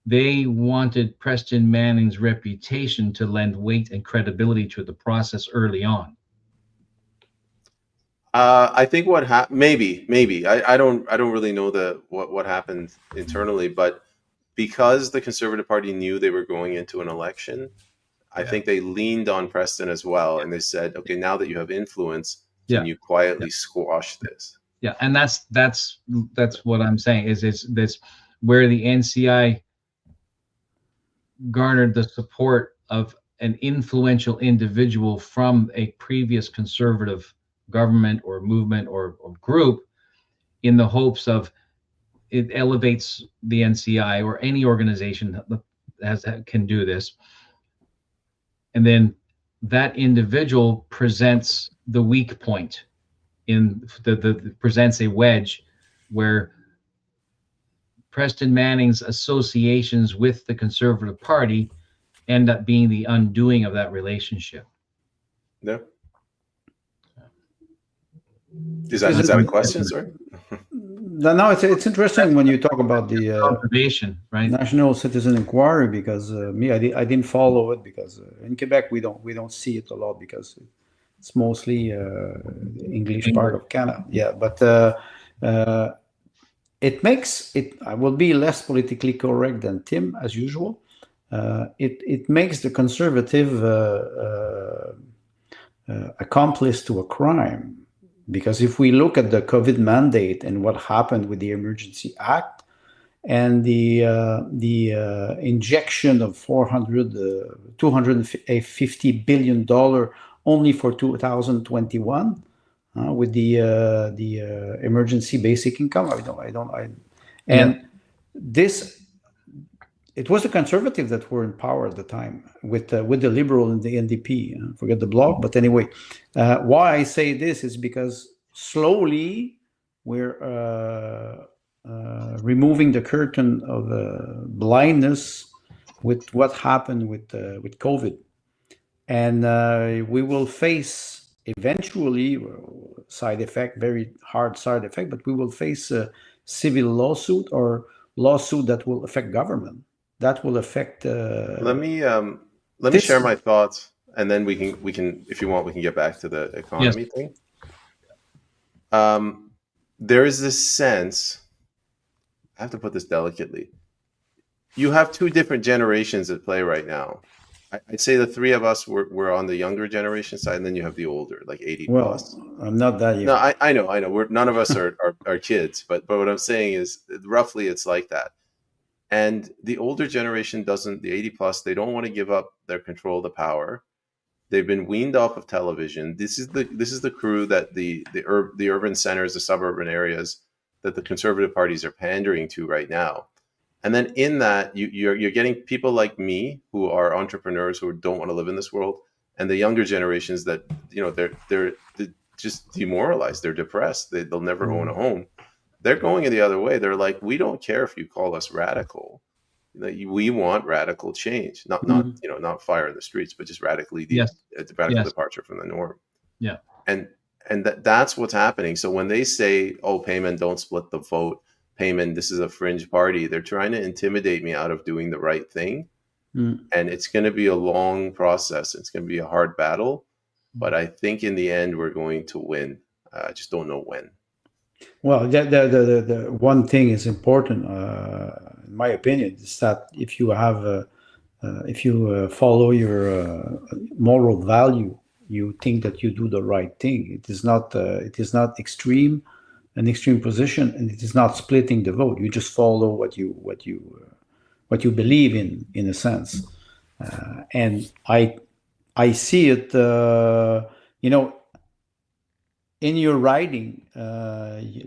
they wanted Preston Manning's reputation to lend weight and credibility to the process early on. I think what happened, maybe I don't really know what happened internally, but because the Conservative Party knew they were going into an election, I think they leaned on Preston as well, and they said, okay, now that you have influence, can you quietly squash this? Yeah, and that's what I'm saying is this where the NCI garnered the support of an influential individual from a previous conservative government or movement or group, in the hopes of it elevates the NCI or any organization that can do this. And then that individual presents the weak point in presents a wedge where Preston Manning's associations with the Conservative Party end up being the undoing of that relationship. Yeah. Is that a question, sir? No, it's interesting when you talk about the observation, right? National Citizen Inquiry, because I didn't follow it because in Quebec we don't see it a lot because it's mostly the English part of Canada. Yeah, but it makes it. I will be less politically correct than Tim as usual. It makes the Conservative accomplice to a crime. Because if we look at the COVID mandate and what happened with the Emergency Act and the injection of $250 billion only for 2021 with the emergency basic income, it was the Conservatives that were in power at the time with the Liberal and the NDP. Forget the Bloc, but anyway, why I say this is because slowly we're removing the curtain of blindness with what happened with COVID, and we will face eventually very hard side effect, but we will face a civil lawsuit or lawsuit that will affect government. That will affect. Let me share my thoughts, and then we can, if you want, we can get back to the economy thing. There is this sense. I have to put this delicately. You have two different generations at play right now. I'd say the three of us were on the younger generation side, and then you have the older, like 80 plus. I'm not that young. No, I know. None of us are kids, but what I'm saying is roughly it's like that. And the older generation doesn't, the 80 plus, they don't want to give up their control of the power. They've been weaned off of television. This is the crew that the urban centers, the suburban areas that the Conservative parties are pandering to right now. And then in that, you're getting people like me who are entrepreneurs who don't want to live in this world, and the younger generations that they're just demoralized. They're depressed. They'll never own a home. They're going in the other way. They're like, we don't care if you call us radical. We want radical change, not fire in the streets, but just radical departure from the norm. Yeah, and that's what's happening. So when they say, "Oh, Peyman, don't split the vote. Peyman, this is a fringe party," they're trying to intimidate me out of doing the right thing, and it's going to be a long process. It's going to be a hard battle, but I think in the end we're going to win. I just don't know when. Well, the one thing is important, in my opinion, is that if you have if you follow your moral value, you think that you do the right thing. It is not. It is not an extreme position, and it is not splitting the vote. You just follow what you believe in a sense. And I see it. In your writing,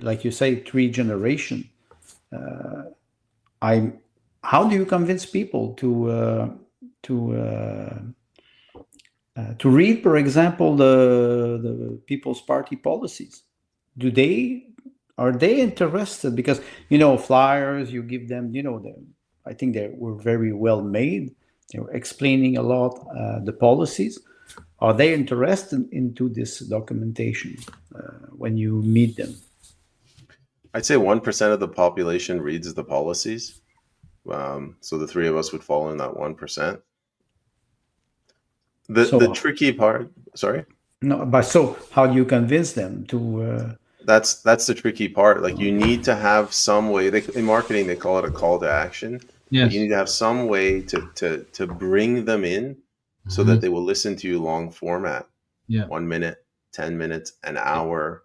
like you say, 3 generation. I'm. How do you convince people to read, for example, the People's Party policies? Are they interested? Because flyers you give them. I think they were very well made. They were explaining a lot the policies. Are they interested into this documentation when you meet them? I'd say 1% of the population reads the policies. So the three of us would fall in that 1%. The tricky part, sorry? No, but so how do you convince them to? That's the tricky part. Like, you need to have some way. In marketing, they call it a call to action. Yes. You need to have some way to bring them in so that they will listen to you long format. Yeah. 1 minute, 10 minutes, an hour.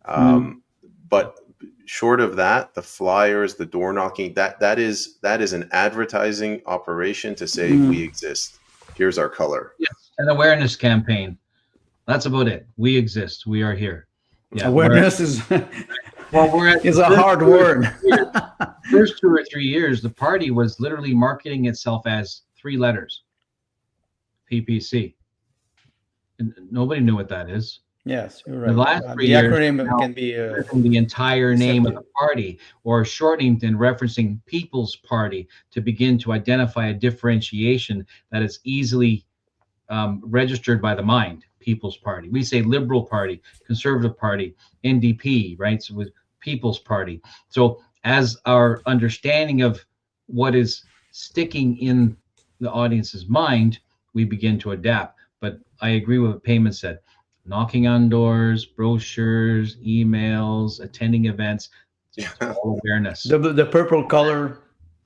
But short of that, the flyers, the door knocking, that is an advertising operation to say we exist. Here's our color. Yes, an awareness campaign. That's about it. We exist. We are here. Yeah. Awareness is is a hard word. First 2 or 3 years, the party was literally marketing itself as 3 letters. PPC. And nobody knew what that is. Yes, you're right. The last 3 the years, acronym can be the entire name of the party, or shortening and referencing People's Party to begin to identify a differentiation that is easily registered by the mind. People's Party. We say Liberal Party, Conservative Party, NDP, right? So with People's Party. So as our understanding of what is sticking in the audience's mind, we begin to adapt. But I agree with what Peyman said. Knocking on doors, brochures, emails, attending events, it's all awareness. The purple color.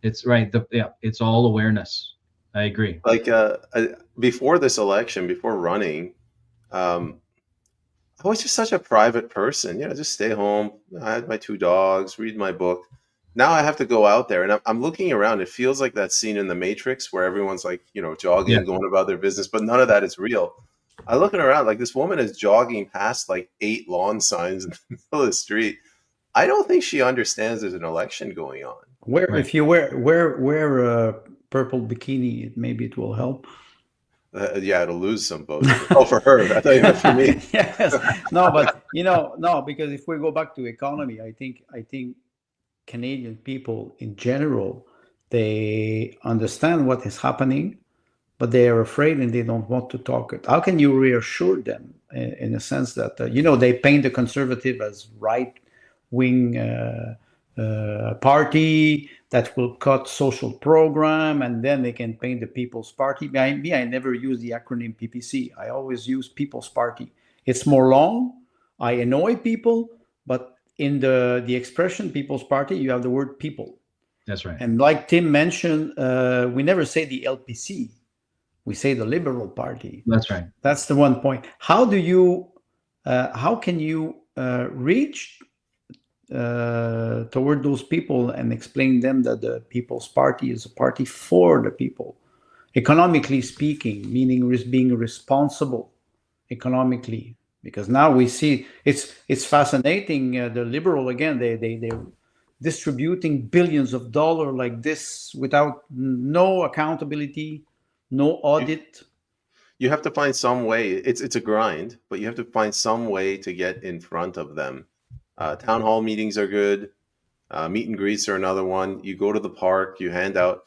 It's right. It's all awareness. I agree. Like before this election, before running, I was just such a private person. Just stay home. I had my 2 dogs, read my book. Now I have to go out there, and I'm looking around. It feels like that scene in The Matrix where everyone's like, jogging, going about their business, but none of that is real. I'm looking around, like, this woman is jogging past like 8 lawn signs in the middle of the street. I don't think she understands there's an election going on. If you wear a purple bikini, maybe it will help. It'll lose some votes. Oh, for her. I thought you meant for me. Yes. No, but no, because if we go back to economy, I think Canadian people in general, they understand what is happening, but they are afraid and they don't want to talk it. How can you reassure them in a sense that, they paint the Conservative as right-wing party that will cut social program, and then they can paint the People's Party. I never use the acronym PPC. I always use People's Party. It's more long. I annoy people, but in the expression People's Party, you have the word people. That's right. And like Tim mentioned, we never say the LPC. We say the Liberal Party. That's right. That's the one point. How can you reach toward those people and explain them that the People's Party is a party for the people, economically speaking, meaning being responsible economically? Because now we see it's fascinating. The Liberal, again, they're distributing billions of dollars like this without no accountability, no audit. You have to find some way. It's a grind, but you have to find some way to get in front of them. Town hall meetings are good. Meet and greets are another one. You go to the park, you hand out,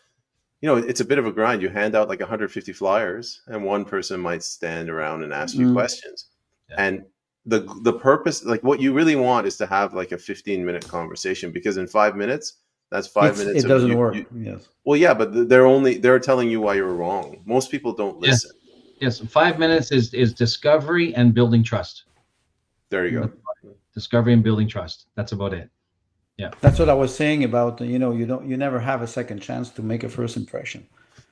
it's a bit of a grind. You hand out like 150 flyers, and one person might stand around and ask you questions. Yeah. And the purpose, like, what you really want is to have like a 15-minute conversation, because in 5 minutes, that's 5 minutes. It doesn't work. Yes. Well, yeah, but they're telling you why you're wrong. Most people don't listen. Yes. 5 minutes is discovery and building trust. There you go. Discovery and building trust. That's about it. Yeah. That's what I was saying about, you never have a second chance to make a first impression.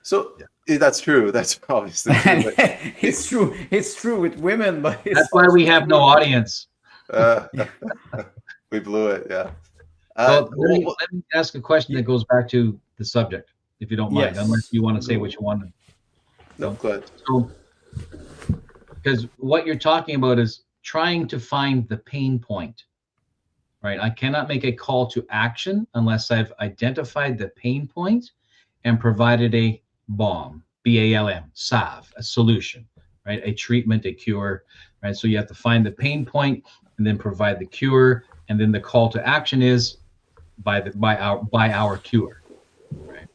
So that's true. That's obviously true. But It's true. It's true with women, but it's That's why also we have no true. audience. uh, we blew it. Yeah. So Well, let me ask a question that goes back to the subject, if you don't mind, unless Yes. you want to say Go. what you want. no, go ahead. So, because what you're talking about is trying to find the pain point, right? I cannot make a call to action unless I've identified the pain point and provided a BALM, BALM, salve, a solution, right? A treatment, a cure, right? So you have to find the pain point and then provide the cure, and then the call to action is by our cure, right?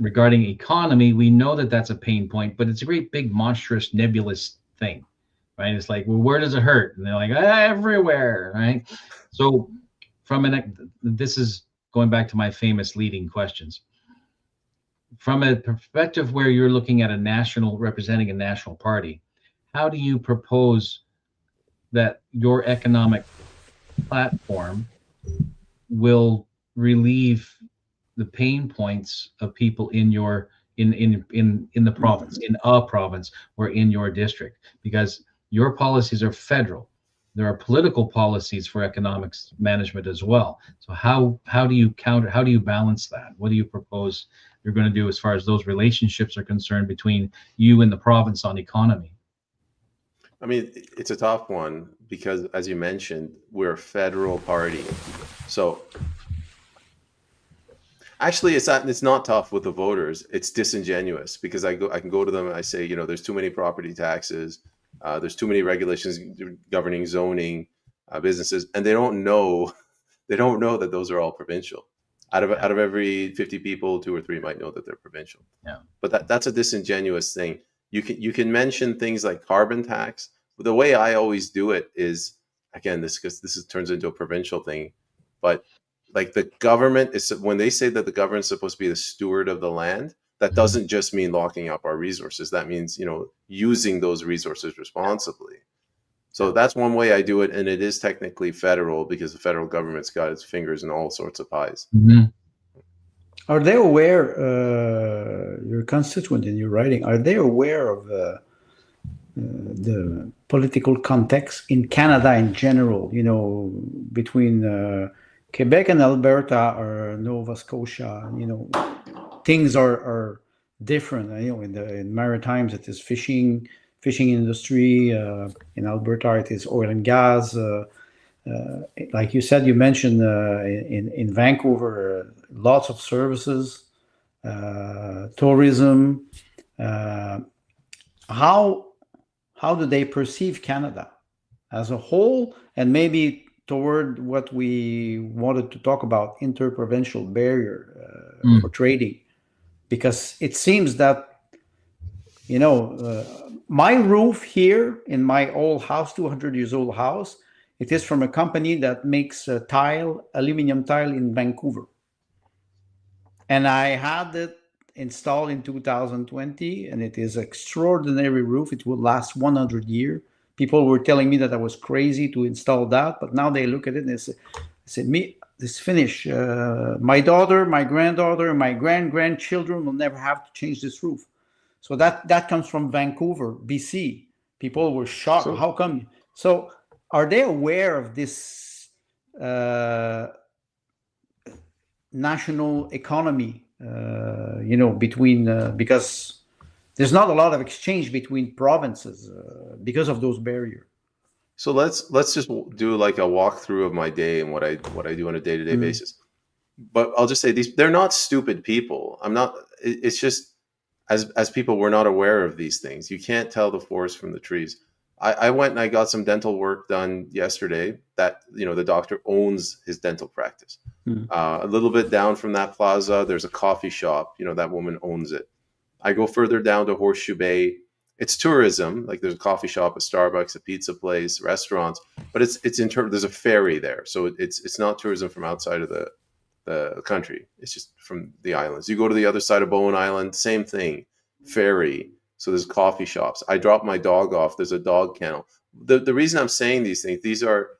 Regarding economy, we know that that's a pain point, but it's a great big monstrous nebulous thing, right? It's like, well, where does it hurt? And they're like, everywhere, right? So this is going back to my famous leading questions. From a perspective where you're looking at representing a national party, how do you propose that your economic platform will relieve the pain points of people in your in the province, in a province, or in your district? Because your policies are federal. There are political policies for economics management as well. So how do you balance that? What do you propose you're going to do as far as those relationships are concerned between you and the province on economy? I mean, it's a tough one because, as you mentioned, we're a federal party. So actually, it's not tough with the voters. It's disingenuous because I can go to them and I say, there's too many property taxes, there's too many regulations governing zoning, businesses, and they don't know that those are all provincial. Out of every 50 people, 2 or 3 might know that they're provincial. Yeah. But that's a disingenuous thing. You can mention things like carbon tax. But the way I always do it is, again, this turns into a provincial thing, but like the government is, when they say that the government's supposed to be the steward of the land, that doesn't just mean locking up our resources. That means using those resources responsibly. So that's one way I do it, and it is technically federal because the federal government's got its fingers in all sorts of pies. Mm-hmm. Are they aware, your constituent in your writing, are they aware of the political context in Canada in general, between Quebec and Alberta or Nova Scotia, things are different. In Maritimes, it is fishing industry. In Alberta, it is oil and gas. Like you said, you mentioned in Vancouver, lots of services, tourism. How do they perceive Canada as a whole, and maybe toward what we wanted to talk about, interprovincial barrier for trading? Because it seems that my roof here in my old house, 200 years old house, it is from a company that makes aluminum tile in Vancouver. And I had it installed in 2020, and it is extraordinary roof. It will last 100 years. People were telling me that I was crazy to install that, but now they look at it and they say me, this finish. My daughter, my granddaughter, my grandchildren will never have to change this roof. So that comes from Vancouver, BC. People were shocked. So, how come? So are they aware of this national economy? Between because there's not a lot of exchange between provinces because of those barriers. So let's just do like a walkthrough of my day and what I do on a day-to-day basis. But I'll just say they're not stupid people. I'm not. It's just as people, we're not aware of these things. You can't tell the forest from the trees. I went and I got some dental work done yesterday. That the doctor owns his dental practice. A little bit down from that plaza, there's a coffee shop. That woman owns it. I go further down to Horseshoe Bay. It's tourism. Like there's a coffee shop, a Starbucks, a pizza place, restaurants. But there's a ferry there, so it's not tourism from outside of the country. It's just from the islands. You go to the other side of Bowen Island, same thing, ferry. So there's coffee shops. I drop my dog off. There's a dog kennel. The reason I'm saying these things, these are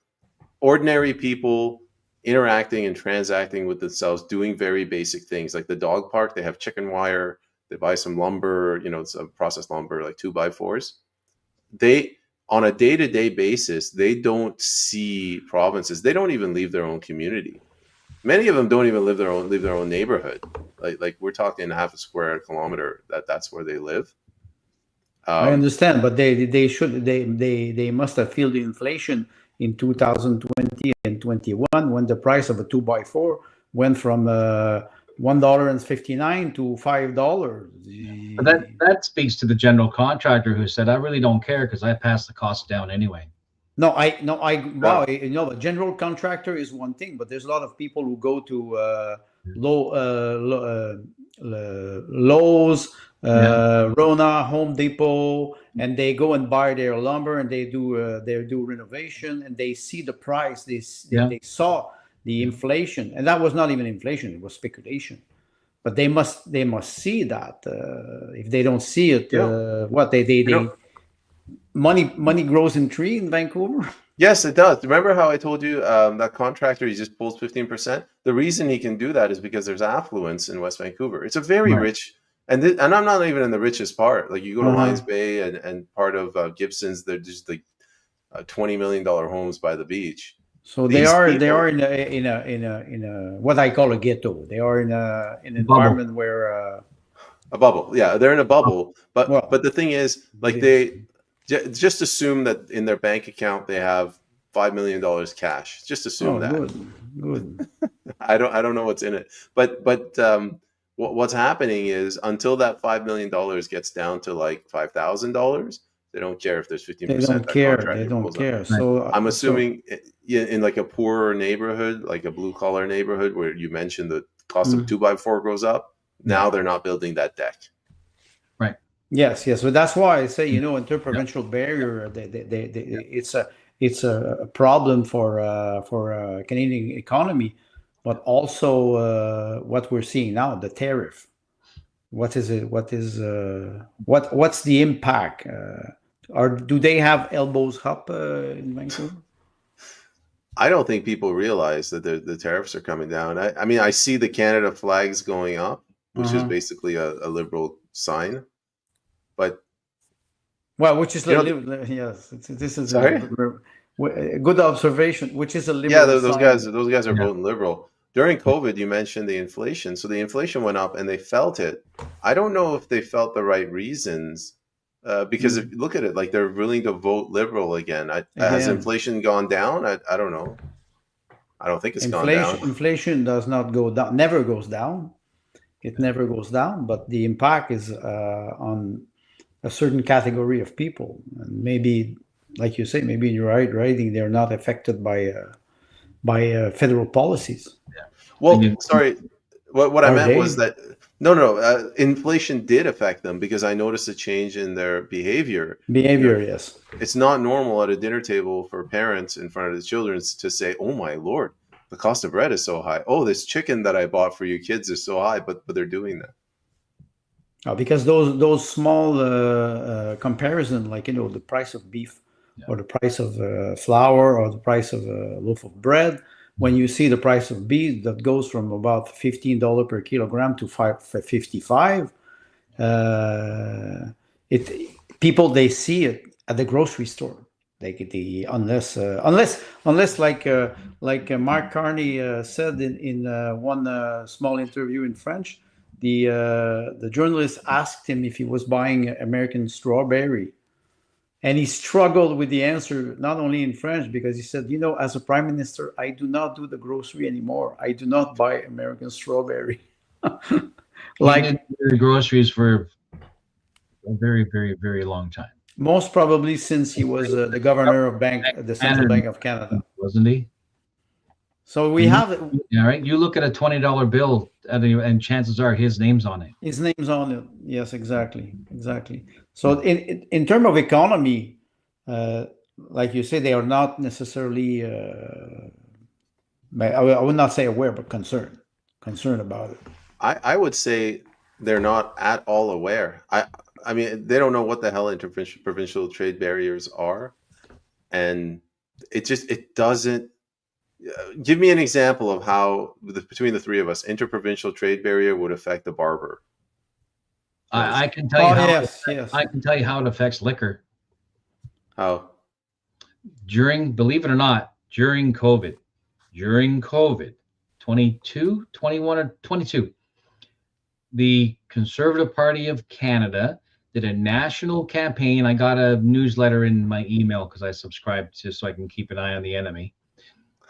ordinary people interacting and transacting with themselves, doing very basic things. Like the dog park, they have chicken wire. they buy some lumber, some processed lumber, like 2x4s. They, on a day-to-day basis, they don't see provinces. They don't even leave their own community. Many of them don't even leave their own neighborhood. Like we're talking half a square kilometer. That's where they live. I understand, but they must have felt the inflation in 2020 and 21 when the price of a 2x4 went from $1.59 to $5. But that speaks to the general contractor who said, "I really don't care because I pass the cost down anyway." Wow, a general contractor is one thing, but there's a lot of people who go to Lowe's, Rona, Home Depot, and they go and buy their lumber and they do renovation and they see the price. They saw the inflation, and that was not even inflation; it was speculation. But they must see that. If they don't see it, money grows in tree in Vancouver. Yes, it does. Remember how I told you that contractor, he just pulls 15%? The reason he can do that is because there's affluence in West Vancouver. It's a very rich, and I'm not even in the richest part. Like you go to Lions Bay and part of Gibson's, they're just like $20 million homes by the beach. So they are in a what I call a ghetto. They are in an environment where a bubble. Yeah, they're in a bubble. But the thing is, like they just assume that in their bank account they have $5 million cash. Just assume that. Good. I don't know what's in it, but what's happening is until that $5 million gets down to like $5,000, they don't care if there's 15%. They don't care. So I'm assuming in like a poorer neighborhood, like a blue collar neighborhood where you mentioned the cost of 2x4 goes up. Now they're not building that deck. Right. Yes. So that's why I say, interprovincial barrier. It's a problem for Canadian economy, but also what we're seeing now, the tariff. What is it? What's the impact? Or do they have elbows up in Vancouver? I don't think people realize that the tariffs are coming down. I mean, I see the Canada flags going up, which is basically a liberal sign. But which is yes, this is a good observation. Which is a liberal. Yeah, those guys are voting liberal. During COVID, you mentioned the inflation. So the inflation went up and they felt it. I don't know if they felt the right reasons. Because if you look at it, like they're willing to vote liberal again. Has inflation gone down? I don't know. I don't think it's gone down. Inflation does not go down. Never goes down. It never goes down. But the impact is on a certain category of people. And maybe, like you say, maybe in your writing, they're not affected by federal policies. Yeah. Well, sorry. What I meant was that inflation did affect them because I noticed a change in their behavior. Yes. It's not normal at a dinner table for parents in front of the children to say, "Oh my Lord, the cost of bread is so high. Oh, this chicken that I bought for you kids is so high," but they're doing that. Because those small comparison, like the price of beef or the price of flour or the price of a loaf of bread. When you see the price of beef that goes from about $15 per kilogram to $55, people they see it at the grocery store. Unless like Mark Carney said in one small interview in French, the journalist asked him if he was buying American strawberry. And he struggled with the answer, not only in French, because he said, as a prime minister, I do not do the grocery anymore. I do not buy American strawberry. Like the groceries for a very, very, very long time. Most probably since he was the governor of the Central Bank of Canada. Wasn't he? So we have... Yeah, right. You look at a $20 bill and chances are his name's on it. His name's on it. Yes, exactly. So in terms of economy, like you say, they are not necessarily, I would not say aware, but concerned about it. I would say they're not at all aware. I mean, they don't know what the hell interprovincial trade barriers are. And it doesn't. Give me an example of how, between the three of us, interprovincial trade barrier would affect the barber. I can tell you how. yes, yes. I can tell you how it affects liquor. How? Believe it or not, during COVID, 22, 21, or 22, the Conservative Party of Canada did a national campaign. I got a newsletter in my email because I subscribed to so I can keep an eye on the enemy.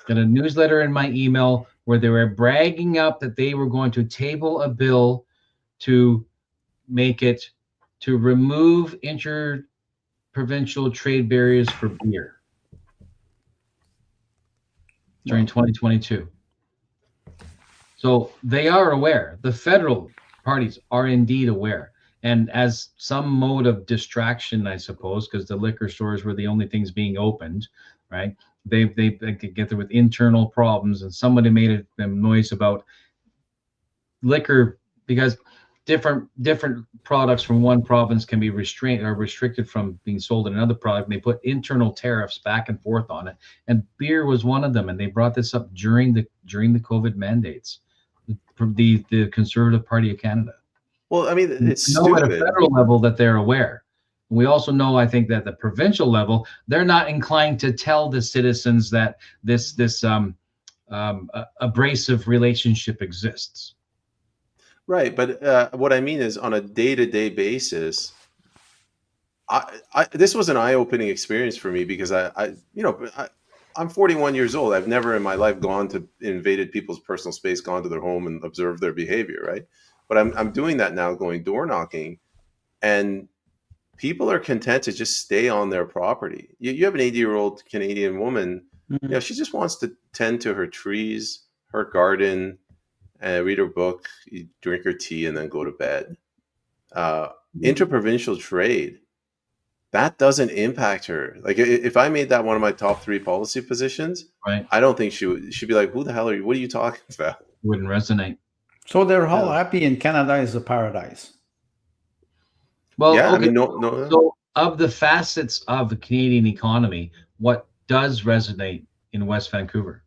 Got a newsletter in my email where they were bragging up that they were going to table a bill to remove interprovincial trade barriers for beer during 2022. So they are aware. The federal parties are indeed aware. And as some mode of distraction, I suppose, because the liquor stores were the only things being opened, right? They could get there with internal problems, and somebody made a noise about liquor because different products from one province can be restricted from being sold in another product. And they put internal tariffs back and forth on it, and beer was one of them. And they brought this up during the COVID mandates. The Conservative Party of Canada. Well, I mean, it's stupid. At a federal level that they're aware. We also know, I think, that the provincial level, they're not inclined to tell the citizens that this abrasive relationship exists. Right, but what I mean is, on a day-to-day basis, this was an eye-opening experience for me because I'm 41 years old. I've never in my life invaded people's personal space, gone to their home and observed their behavior, right? But I'm doing that now, going door knocking, and people are content to just stay on their property. You have an 80-year-old Canadian woman, she just wants to tend to her trees, her garden, read her book, drink her tea, and then go to bed. Interprovincial trade, that doesn't impact her. Like, if I made that one of my top 3 policy positions, right, I don't think she'd be like, "Who the hell are you? What are you talking about?" Wouldn't resonate. So they're all happy in Canada is a paradise. Well, yeah, okay. I mean, So, of the facets of the Canadian economy, what does resonate in West Vancouver?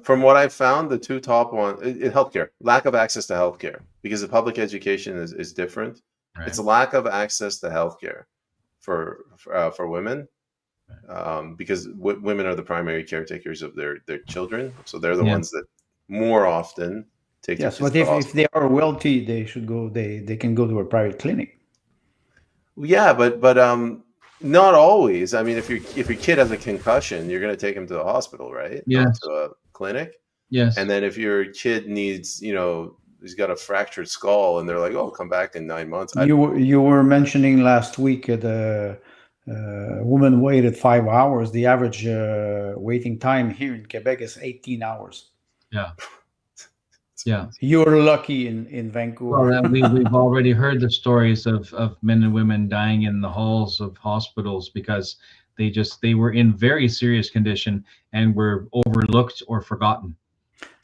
From what I've found, the 2 top ones, healthcare, lack of access to healthcare, because the public education is different. Right. It's a lack of access to healthcare for women, because women are the primary caretakers of their children, so they're the ones that more often take. Yes, but if they are wealthy, they should go. They can go to a private clinic. Yeah, but not always. I mean, if your kid has a concussion, you're going to take him to the hospital, right? Yeah. Not to a clinic. Yes. And then if your kid needs, he's got a fractured skull, and they're like, "Oh, come back in 9 months." You were mentioning last week the woman waited 5 hours. The average waiting time here in Quebec is 18 hours. Yeah. Yeah. You're lucky in Vancouver. Well, we've already heard the stories of men and women dying in the halls of hospitals because they were in very serious condition and were overlooked or forgotten.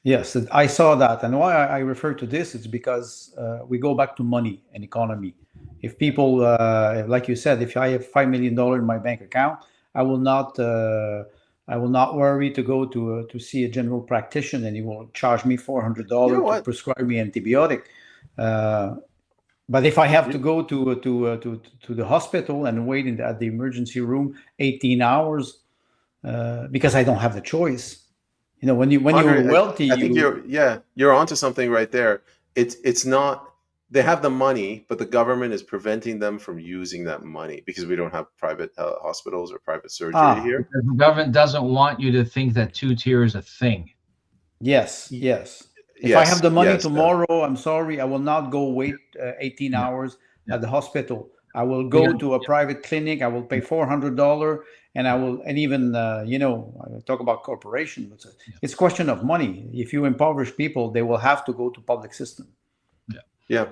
Yes, I saw that. And why I refer to this is because we go back to money and economy. If people, like you said, if I have $5 million in my bank account, I will not worry to go to see a general practitioner, and he will charge me $400 to prescribe me antibiotic. But if I have to go to the hospital and wait at the emergency room 18 hours because I don't have the choice. When you're wealthy, I think you're onto something right there. It's not. They have the money, but the government is preventing them from using that money because we don't have private hospitals or private surgery here. The government doesn't want you to think that 2-tier is a thing. Yes. If I have the money tomorrow, I'm sorry, I will not go wait 18 hours at the hospital. I will go to a private clinic. I will pay $400, and I will, and even I talk about corporation. But it's a question of money. If you impoverish people, they will have to go to public system. Yeah.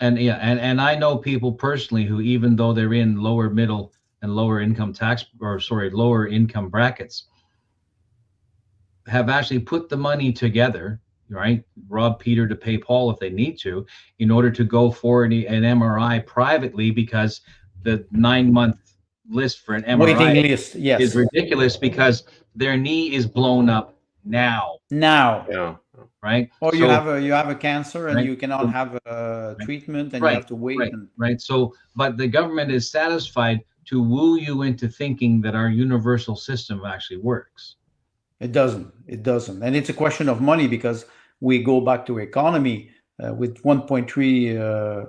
And I know people personally who, even though they're in lower middle and lower income brackets, have actually put the money together, right? Rob Peter to pay Paul if they need to, in order to go for an MRI privately, because the 9-month list for an MRI waiting list, is ridiculous because their knee is blown up now. Yeah. right? Or So, you have a cancer and right, you cannot so- have a right, treatment and you right, have to wait. right, And right. So, but the government is satisfied to woo you into thinking that our universal system actually works. it doesn't. It doesn't. And it's a question of money because we go back to economy with 1.3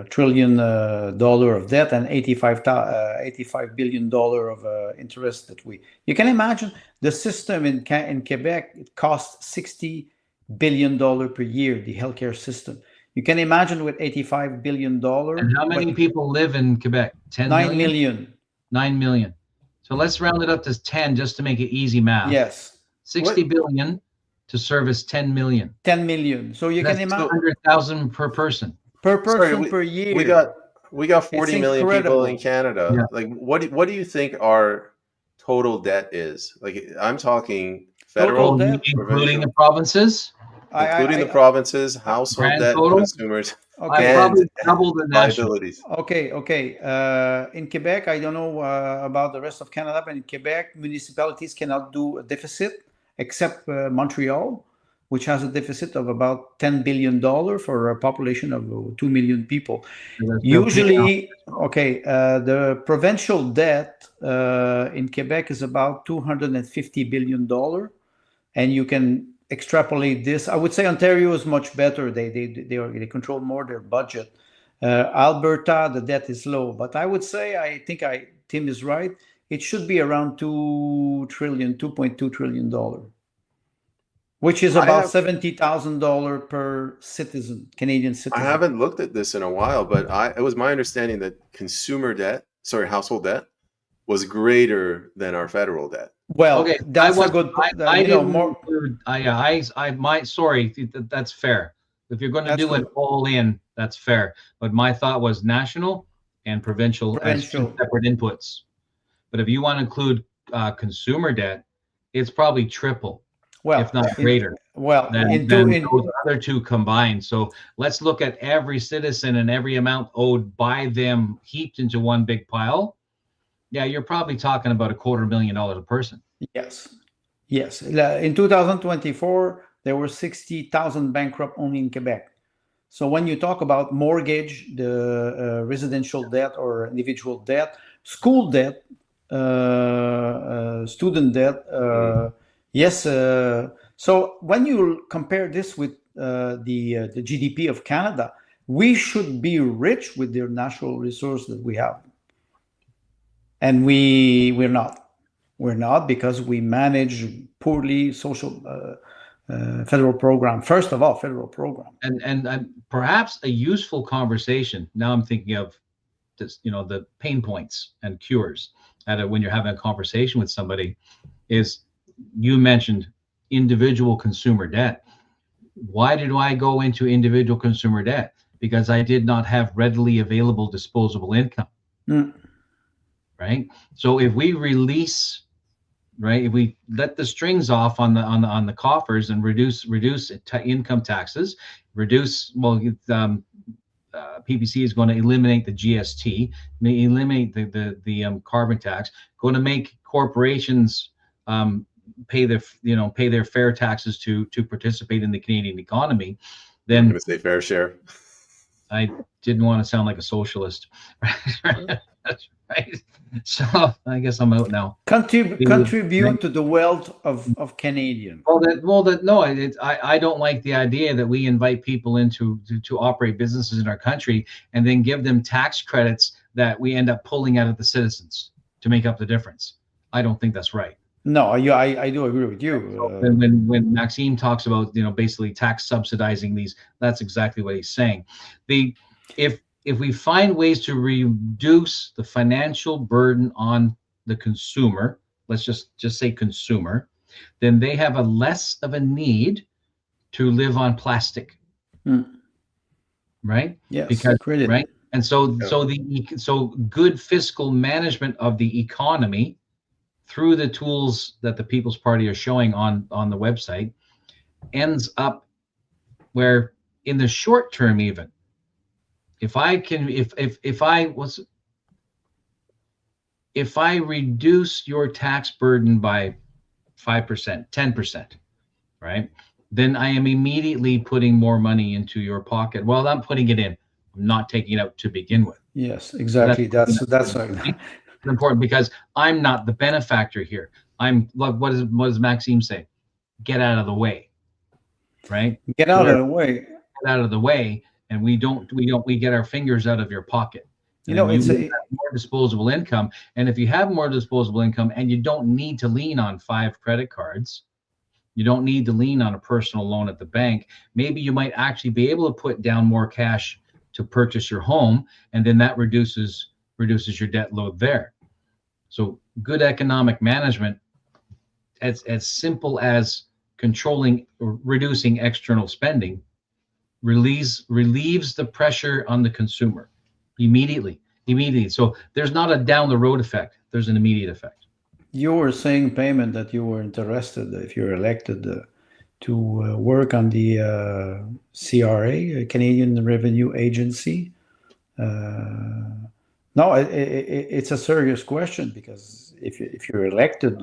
trillion dollar of debt and 85 billion dollar of interest that we. You can imagine the system in Quebec. It costs 60 billion dollar per year. The healthcare system. You can imagine with 85 billion dollar. And how many people live in Quebec? 10 9 million? million. 9 million. So let's round it up to 10 just to make it easy math. Yes. 60 What? billion to service 10 million. 10 million. So you That's can imagine 200,000 per person. per Sorry, person per year. we got It's 40 million people in incredible. Canada. Yeah. Like, what do you think our total debt is? Like, I'm talking federal, Total debt? Including the provincial, provinces, including the provinces, household grand debt, total. consumers, I okay. and probably double the national. liabilities. Okay. In Quebec, I don't know about the rest of Canada, but in Quebec, municipalities cannot do a deficit except Montreal, which has a deficit of about $10 billion for a population of 2 million people. Usually, okay, the provincial debt in Quebec is about $250 billion, and you can extrapolate this. I would say Ontario is much better. They control more their budget. Alberta, the debt is low, but I would say Tim is right. It should be around 2.2 trillion dollar, which is about $70,000 per citizen, Canadian I citizen. haven't looked at this in a while, but it was my understanding that household debt, was greater than our federal debt. Well, okay, that's a good. That's fair. If you're going to do good. it all in, that's fair. But my thought was national and provincial as two separate inputs. But if you want to include consumer debt, it's probably triple, if not greater. Than those other two combined. So let's look at every citizen and every amount owed by them heaped into one big pile. Yeah, you're probably talking about $250,000 a person. Yes. In 2024, there were 60,000 bankrupt only in Quebec. So when you talk about mortgage, the residential debt or individual debt, school debt, student debt, yes. So when you compare this with the GDP of Canada, we should be rich with the natural resource that we have. And we're not. We're not, because we manage poorly social federal program. First of all, federal program. And perhaps a useful conversation. Now I'm thinking of just, the pain points and cures when you're having a conversation with somebody is, you mentioned individual consumer debt. Why did I go into individual consumer debt? Because I did not have readily available disposable income. Right. So if we release, right, if we let the strings off on the coffers and reduce income taxes, PPC is going to eliminate the GST, eliminate the carbon tax, going to make corporations pay their fair taxes to participate in the Canadian economy. Then I'm going to say fair share. I didn't want to sound like a socialist. That's right. So I guess I'm out now. Contribute to the wealth of Canadians. I don't like the idea that we invite people into to operate businesses in our country and then give them tax credits that we end up pulling out of the citizens to make up the difference. I don't think that's right. No, I do agree with you. When Maxime talks about basically tax subsidizing these, that's exactly what he's saying. If we find ways to reduce the financial burden on the consumer, let's just say consumer, then they have a less of a need to live on plastic, right? Yes, because credit. Right, and so good fiscal management of the economy through the tools that the People's Party are showing on the website ends up where, in the short term, even if I reduce your tax burden by 5%, 10%, right, then I am immediately putting more money into your pocket. Well, I'm putting it in. I'm not taking it out to begin with. Yes, exactly. That's important, because I'm not the benefactor here. I'm like, what does Maxime say? Get out of the way, right? Get out of the way. Get out of the way, and we get our fingers out of your pocket. And It's have more disposable income. And if you have more disposable income and you don't need to lean on 5 credit cards, you don't need to lean on a personal loan at the bank, maybe you might actually be able to put down more cash to purchase your home, and then that reduces your debt load there. So good economic management, as simple as controlling or reducing external spending, relieves the pressure on the consumer immediately. So there's not a down the road effect, there's an immediate effect. You were saying, Peyman, that you were interested, if you're elected, to work on the CRA, Canadian Revenue Agency. No, it's a serious question, because if you're elected,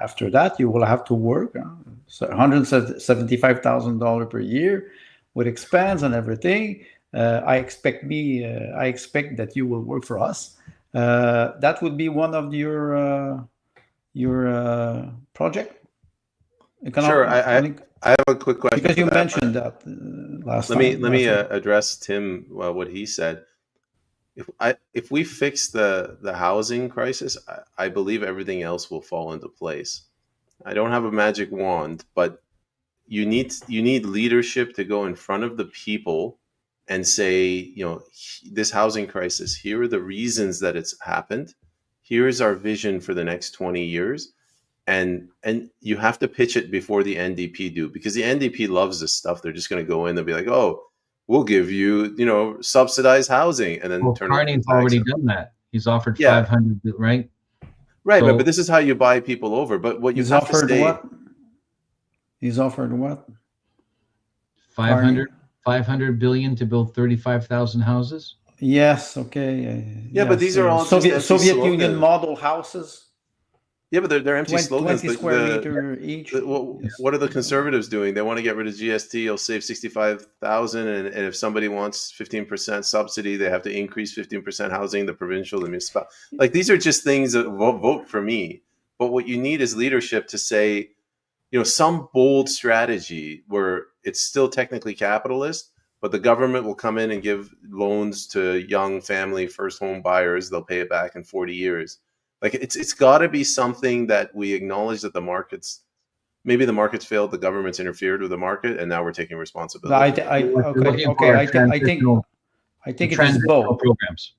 after that, you will have to work. So $175,000 per year with expense and everything. I expect that you will work for us. That would be one of your project. Sure, I have a quick question, because you mentioned that last time. Let me address Tim, what he said. If we fix the housing crisis, I believe everything else will fall into place. I don't have a magic wand, but you need leadership to go in front of the people and say, this housing crisis, here are the reasons that it's happened. Here is our vision for the next 20 years. And you have to pitch it before the NDP do, because the NDP loves this stuff. They're just going to go in, they'll be like, oh, we'll give you, subsidized housing, and then Carney's already done that. He's offered 500, right? Right, so, but this is how you buy people over. But what you have to say, what? He's offered what? 500 billion to build 35,000 houses. Yes. Okay. Yeah, but these are all Soviet Union model houses. Yeah, but they're empty slogans. 20 square meter each. What are the Conservatives doing? They want to get rid of GST. You'll save 65,000, and if somebody wants 15% subsidy, they have to increase 15% housing. The provincial, the municipal, like these are just things that vote for me. But what you need is leadership to say, some bold strategy where it's still technically capitalist, but the government will come in and give loans to young family first home buyers. They'll pay it back in 40 years. Like it's got to be something that we acknowledge that the markets failed, the government's interfered with the market, and now we're taking responsibility. I think it is both programs.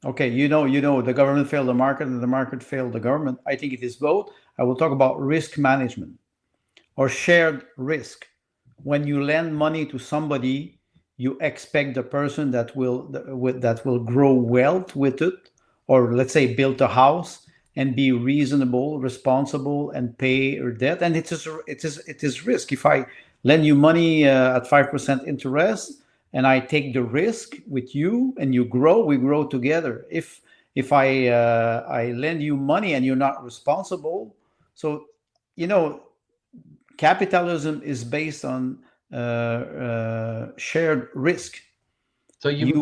Okay, the government failed the market, and the market failed the government. I think it is both. I will talk about risk management or shared risk. When you lend money to somebody, you expect the person that will grow wealth with it, or let's say build a house and be reasonable, responsible, and pay your debt. And it is risk. If I lend you money at 5% interest, and I take the risk with you, and you grow, we grow together. If I lend you money and you're not responsible, so capitalism is based on shared risk. So sorry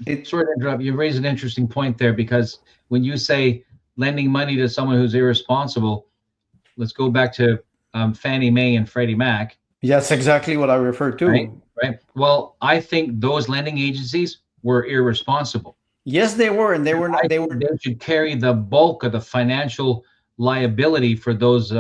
to interrupt. You raise an interesting point there, because when you say lending money to someone who's irresponsible, let's go back to Fannie Mae and Freddie Mac. That's exactly what I referred to. Right. Well, I think those lending agencies were irresponsible. Yes, they were, and they should carry the bulk of the financial liability for those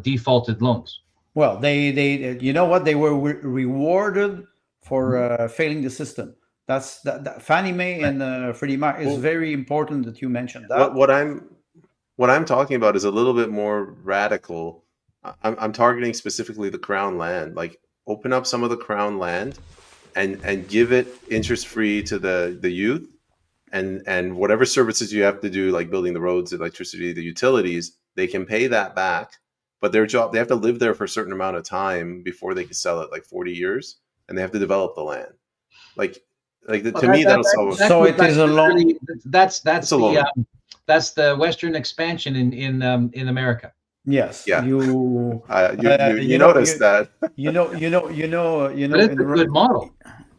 defaulted loans. Well, they you know what, they were rewarded for failing the system. That's that Fannie Mae and Freddie Mac is very important that you mentioned that. What I'm talking about is a little bit more radical. I'm targeting specifically the Crown land. Like, open up some of the Crown land and give it interest free to the youth, and whatever services you have to do, like building the roads, electricity, the utilities, they can pay that back. But they have to live there for a certain amount of time before they can sell it, like 40 years, and they have to develop the land. To me, that'll solve. So it is a long. That's the Western expansion in America. Yes, Yeah. you You noticed that. But it's a good model.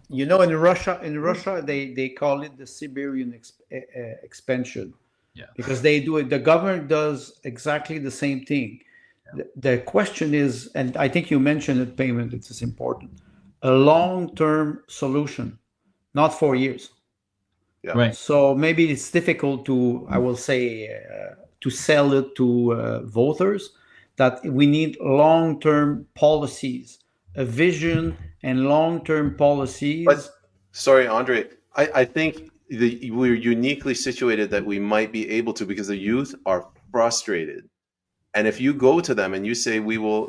in Russia they call it the Siberian expansion, Yeah. because they do it. The government does exactly the same thing. The question is, and I think you mentioned it, Peyman, it is important, a long-term solution, not 4 years. Yeah. Right. So maybe it's difficult to, I will say, to sell it to voters, that we need long-term policies, a vision and long-term policies. But sorry, Andre, I think we're uniquely situated that we might be able to, because the youth are frustrated. And if you go to them and you say,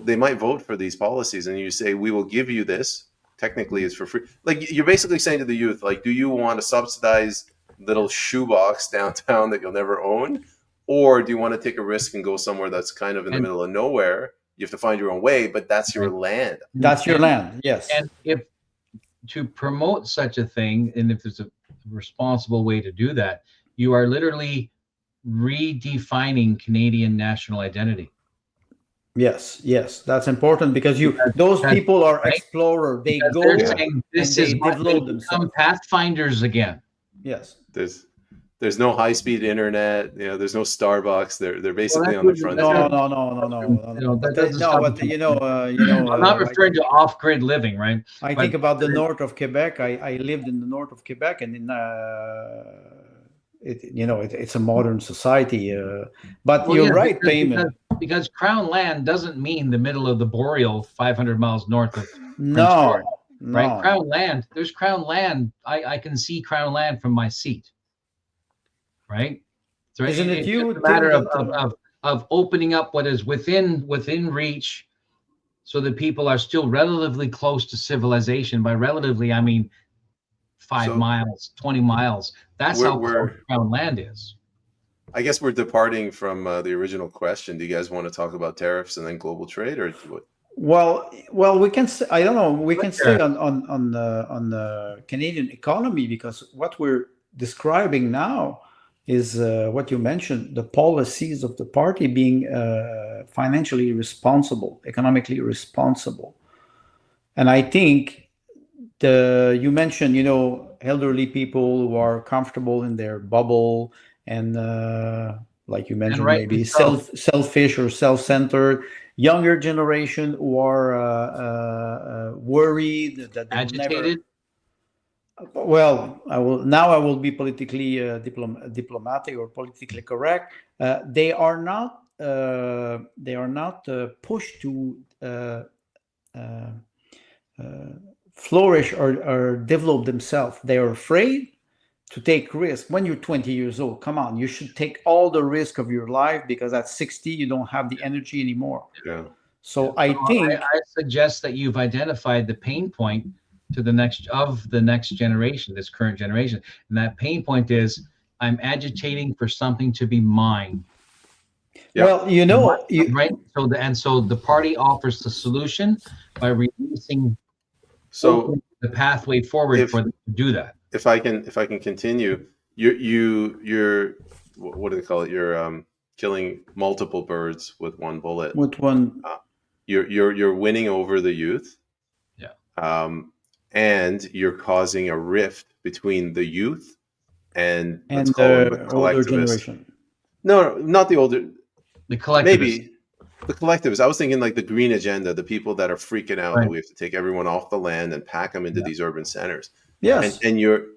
they might vote for these policies, and you say, we will give you this, technically it's for free. Like, you're basically saying to the youth, like, do you want a subsidized little shoebox downtown that you'll never own? Or do you want to take a risk and go somewhere that's kind of in the middle of nowhere? You have to find your own way, but that's your land. That's your land, yes. And if to promote such a thing, and if there's a responsible way to do that, you are literally redefining Canadian national identity. Yes, that's important, because those people are right? explorer. They Because go they're saying this and they is what they develop become themselves. pathfinders again. Yes. There's no high-speed internet. There's no Starbucks. They're basically Well, on the frontier. No. That doesn't stop But I'm not referring to off-grid living, right? I think about the north of Quebec. I lived in the north of Quebec, and in it's a modern society. But Well, you're yeah, right, Peyman. because Crown land doesn't mean the middle of the Boreal, 500 miles north of Prince George, right? Crown land. There's Crown land. I can see Crown land from my seat, right? So Isn't it you? It's a matter of opening up what is within reach, so that people are still relatively close to civilization. By relatively, I mean 5 miles, 20 miles. That's how close Crown land is. I guess we're departing from the original question. Do you guys want to talk about tariffs and then global trade, or what? Well, we can. I don't know. We can stay on the Canadian economy, because what we're describing now is what you mentioned: the policies of the party being financially responsible, economically responsible. And I think you mentioned, elderly people who are comfortable in their bubble, and like you mentioned, maybe selfish or self-centered. Younger generation who are worried that they agitated. Well, I will be politically diplomatic or politically correct. They are not pushed to flourish or develop themselves. They are afraid to take risk. When you're 20 years old, come on, you should take all the risk of your life, because at 60 you don't have the energy anymore. Yeah. So I think I suggest that you've identified the pain point to the next generation, this current generation, and that pain point is, I'm agitating for something to be mine. Yeah. Well, right. So the party offers the solution by releasing the pathway forward for them to do that. If I can continue, you're what do they call it? You're killing multiple birds with one bullet. With one, you're winning over the youth. Yeah. And you're causing a rift between the youth and the older generation. No, not the older. The collectivists. Maybe the collectivists. I was thinking like the green agenda, the people that are freaking out that we have to take everyone off the land and pack them into these urban centers. Yes. And you're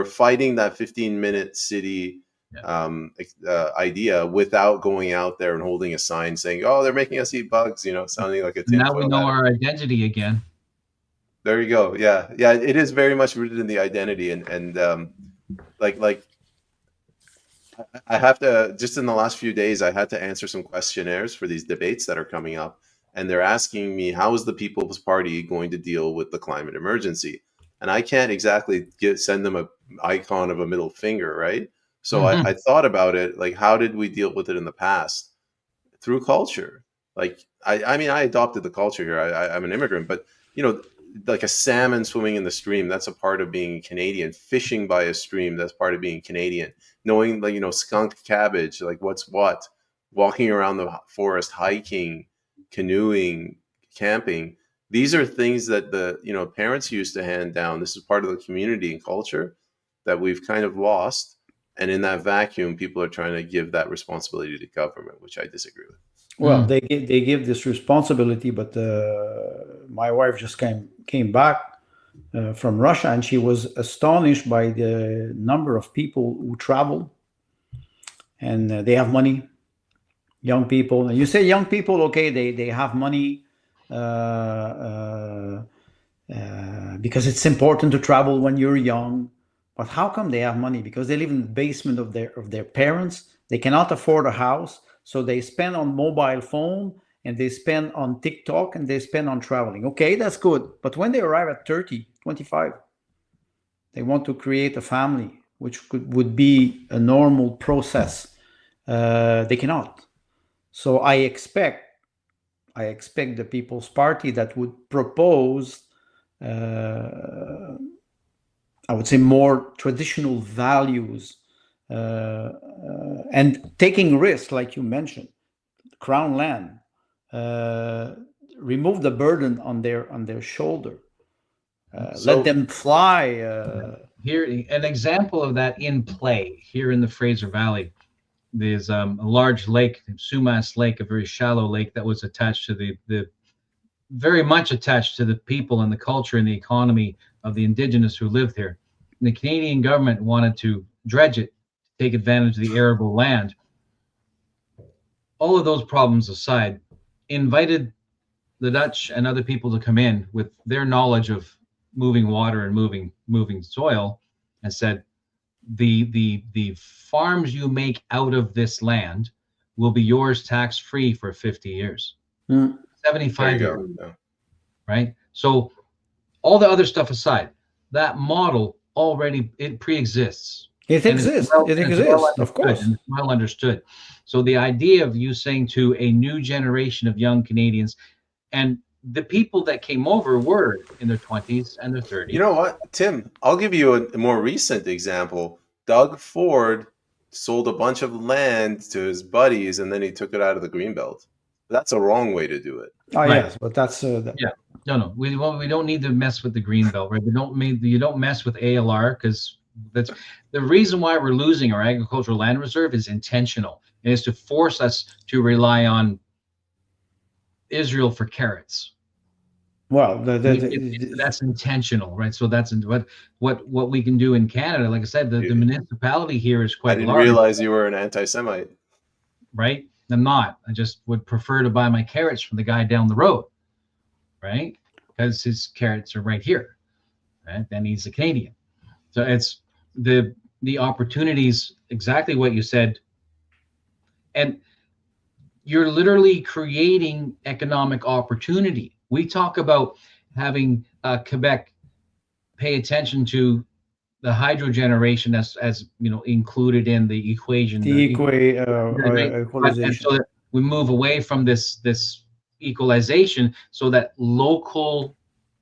fighting that 15-minute city idea without going out there and holding a sign saying, "Oh, they're making us eat bugs," sounding like a tinfoil hat. Now we know our identity again. There you go. Yeah. It is very much rooted in the identity, and like I have to, just in the last few days, I had to answer some questionnaires for these debates that are coming up, and they're asking me, how is the People's Party going to deal with the climate emergency? And I can't exactly send them an icon of a middle finger, right? So I thought about it, like, how did we deal with it in the past? Through culture. Like, I mean, I adopted the culture here. I'm an immigrant, but, like a salmon swimming in the stream, that's a part of being Canadian. Fishing by a stream, that's part of being Canadian. Knowing, like, skunk cabbage, like what's what. walking around the forest, hiking, canoeing, camping. These are things that the parents used to hand down. This is part of the community and culture that we've kind of lost. And in that vacuum, people are trying to give that responsibility to government, which I disagree with. Well, they give this responsibility, but my wife just came back from Russia, and she was astonished by the number of people who travel, and they have money. Young people, and you say young people, okay, they have money because it's important to travel when you're young. But how come they have money? Because they live in the basement of their parents. They cannot afford a house, so they spend on mobile phone, and they spend on TikTok, and they spend on traveling. Okay, that's good. But when they arrive at 30, 25, they want to create a family, which would be a normal process. They cannot. So I expect the People's Party that would propose, I would say, more traditional values and taking risks, like you mentioned, Crown land, remove the burden on their shoulder, let them fly. Here, an example of that in play here in the Fraser Valley. There's a large lake, Sumas Lake, a very shallow lake that was attached to the very much attached to the people and the culture and the economy of the indigenous who lived here. And the Canadian government wanted to dredge it, take advantage of the arable land. All of those problems aside, invited the Dutch and other people to come in with their knowledge of moving water and moving soil, and said, the farms you make out of this land will be yours tax-free for 50 years. 75 years. Right? So all the other stuff aside, that model already, it pre-exists. It exists. It exists, of course. And it's well understood. So the idea of you saying to a new generation of young Canadians, and the people that came over were in their 20s and their 30s. You know what, Tim? I'll give you a more recent example. Doug Ford sold a bunch of land to his buddies, and then he took it out of the Greenbelt. That's a wrong way to do it. Oh, right. Yes, but that's yeah. No. We don't need to mess with the Greenbelt, right? You don't mess with ALR, because that's the reason why we're losing our agricultural land reserve is intentional. It is to force us to rely on Israel for carrots. Well, that's intentional, right? So that's what we can do in Canada. Like I said, the municipality here is quite large. I didn't realize you were an anti-Semite. Right? I'm not. I just would prefer to buy my carrots from the guy down the road, right? Because his carrots are right here, right? Then he's a Canadian. So it's the opportunities, exactly what you said. And you're literally creating economic opportunity. We talk about having Quebec pay attention to the hydro generation as included in the equation. Equalization. So that we move away from this equalization, so that local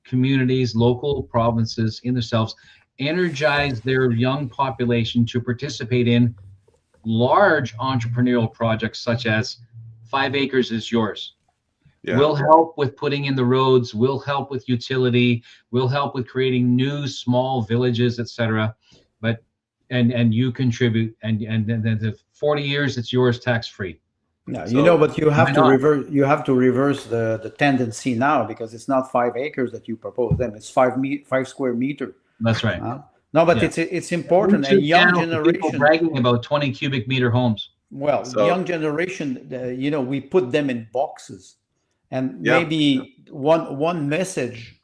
communities, local provinces in themselves energize their young population to participate in large entrepreneurial projects such as 5 acres is yours. Yeah. We'll help with putting in the roads. We'll help with utility. We'll help with creating new small villages, etc. But and you contribute, and then the 40 years it's yours tax-free. No, so, but you have to reverse. You have to reverse the tendency now, because it's not 5 acres that you propose. Then it's 5 square meter. That's right. No, but it's important. And young generation bragging about 20 cubic meter homes. Well, young generation, we put them in boxes. And maybe one message,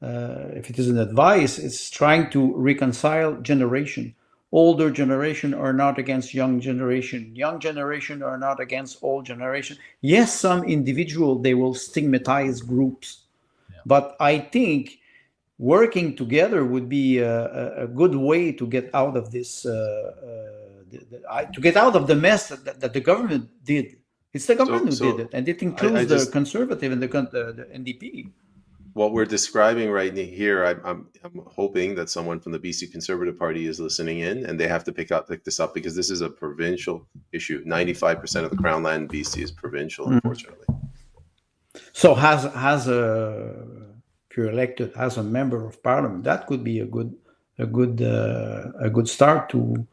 if it is an advice, is trying to reconcile generation. Older generation are not against young generation. Young generation are not against old generation. Yes, some individual, they will stigmatize groups. Yeah. But I think working together would be a good way to get out of this, to get out of the mess that the government did. It's the government who did it, and it includes the Conservative and the NDP. what we're describing right here, I'm hoping that someone from the BC Conservative Party is listening in, and they have to pick this up, because this is a provincial issue. 95% of the Crown land in BC is provincial, unfortunately. So as a if you're elected as a member of parliament, that could be a good start to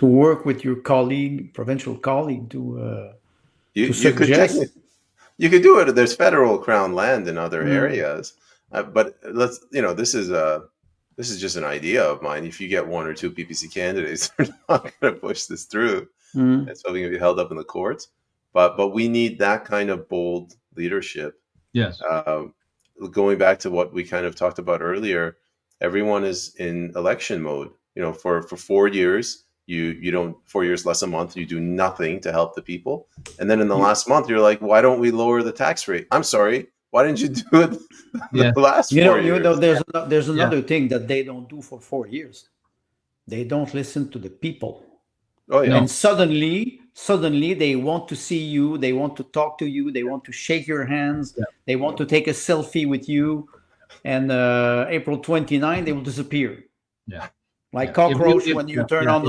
work with your provincial colleague to suggest. You could do it. There's federal Crown land in other areas, but this is just an idea of mine. If you get one or two PPC candidates, they're not going to push this through. It's probably going to be held up in the courts. But we need that kind of bold leadership. Yes. Going back to what we kind of talked about earlier, everyone is in election mode. For 4 years, you don't 4 years less a month, you do nothing to help the people, and then in the last month you're like, why don't we lower the tax rate? I'm sorry, why didn't you do it the last 4 years? There's another thing that they don't do for 4 years. They don't listen to the people. Oh yeah. And suddenly they want to see you, they want to talk to you, they want to shake your hands, they want to take a selfie with you, and April 29 they will disappear. Yeah. Like cockroach when you turn on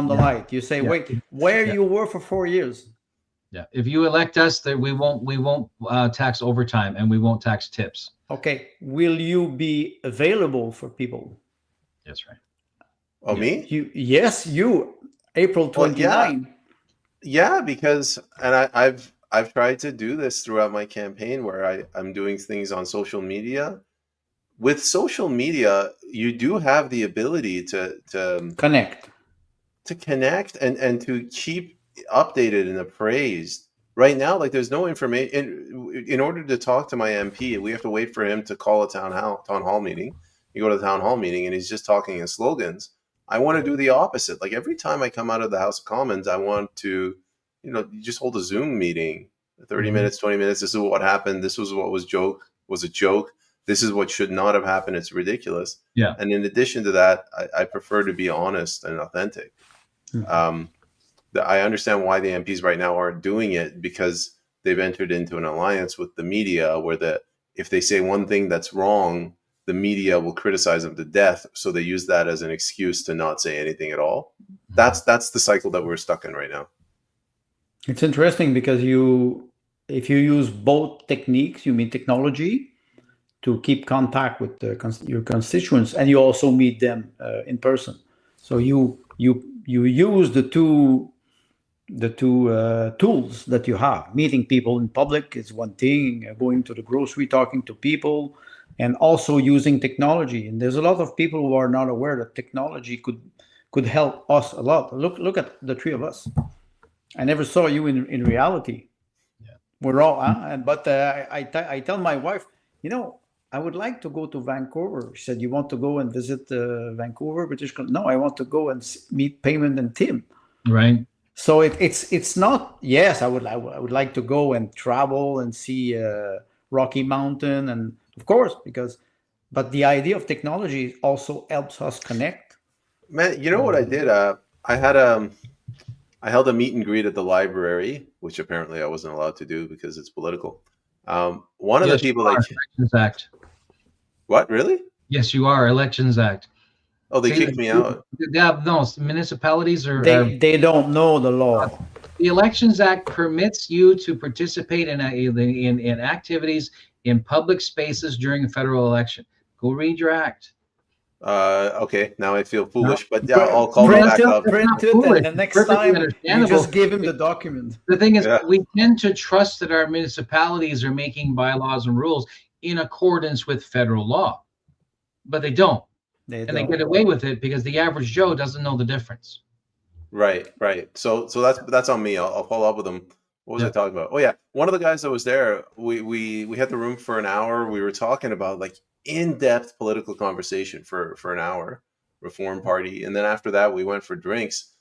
the light. You say, wait, where you were for 4 years? Yeah. If you elect us, that we won't tax overtime, and we won't tax tips. Okay. Will you be available for people? That's right. Oh, me? You. April 29. Well, yeah, because I've tried to do this throughout my campaign, where I'm doing things on social media. With social media, you do have the ability to connect and to keep updated and appraised. Right now, like, there's no information. In order to talk to my MP, we have to wait for him to call a town hall meeting. You go to the town hall meeting and he's just talking in slogans. I want to do the opposite. Like, every time I come out of the House of Commons, I want to, you just hold a Zoom meeting, 30 minutes, 20 minutes. This is what happened. This was what was a joke. This is what should not have happened. It's ridiculous. Yeah. And in addition to that, I prefer to be honest and authentic. I understand why the MPs right now aren't doing it, because they've entered into an alliance with the media, where if they say one thing that's wrong, the media will criticize them to death. So they use that as an excuse to not say anything at all. That's the cycle that we're stuck in right now. It's interesting because if you use both techniques, you mean technology, to keep contact with your constituents, and you also meet them in person. So you use the two tools that you have. Meeting people in public is one thing, going to the grocery, talking to people, and also using technology. And there's a lot of people who are not aware that technology could help us a lot. Look at the three of us. I never saw you in reality. Yeah. We're all, but I tell my wife, I would like to go to Vancouver. She said, you want to go and visit Vancouver, British Columbia? No, I want to go and meet Peyman and Tim. Right. So it's not, yes, I would like to go and travel and see Rocky Mountain, and of course, but the idea of technology also helps us connect. Man, you know what I did? I held a meet and greet at the library, which apparently I wasn't allowed to do because it's political. One of the people Elections Act. What, really? Yes, you are. Elections Act. Oh, they kicked me out. Yeah, no, municipalities they don't know the law. The Elections Act permits you to participate in activities in public spaces during a federal election. Go read your act. Okay, now I feel foolish, but yeah, I'll call them back up. Print it, and the next time you just give him the document. The thing is, we tend to trust that our municipalities are making bylaws and rules in accordance with federal law, but they don't. They get away with it because the average Joe doesn't know the difference. Right. So that's on me. I'll follow up with them. What was I talking about? Oh yeah, one of the guys that was there, we had the room for an hour. We were talking about like in-depth political conversation for an hour, Reform Party, and then after that we went for drinks.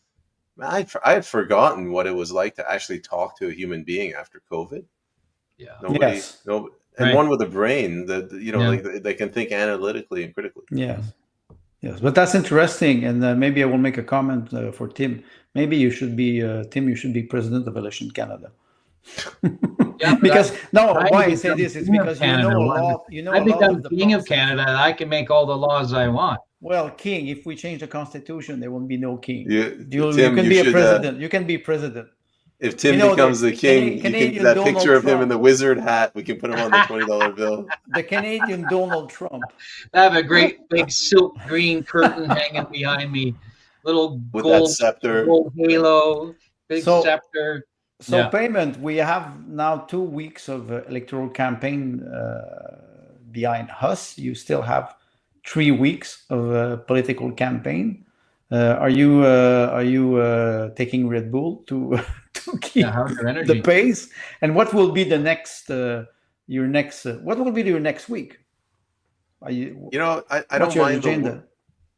I had forgotten what it was like to actually talk to a human being after COVID. Yeah. And one with a brain that like they can think analytically and critically. Yes, but that's interesting, and maybe I will make a comment for Tim. Maybe you should be Tim. You should be president of Election Canada. Yeah, but Because no, I why I say become this is king of because you Canada. know a When lot. You know I a lot become of the king of process. Canada, I can make all the laws I want. Well, king. If we change the constitution, there won't be no king. You, You Tim, can you be a should. president. You can be president. If You Tim know becomes the the king, you can Canadian that picture Donald of him in Trump. the wizard hat. We can put him on the $20 bill. The Canadian Donald Trump. I have a great big silk green curtain hanging behind me, little With that scepter. gold halo, big So scepter. So Yeah. Payment, we have now 2 weeks of electoral campaign behind us. You still have 3 weeks of political campaign. Are you taking Red Bull to to keep How's your the energy? pace? And what will be the next what will be your next week? Are you You know, I what's don't your mind agenda?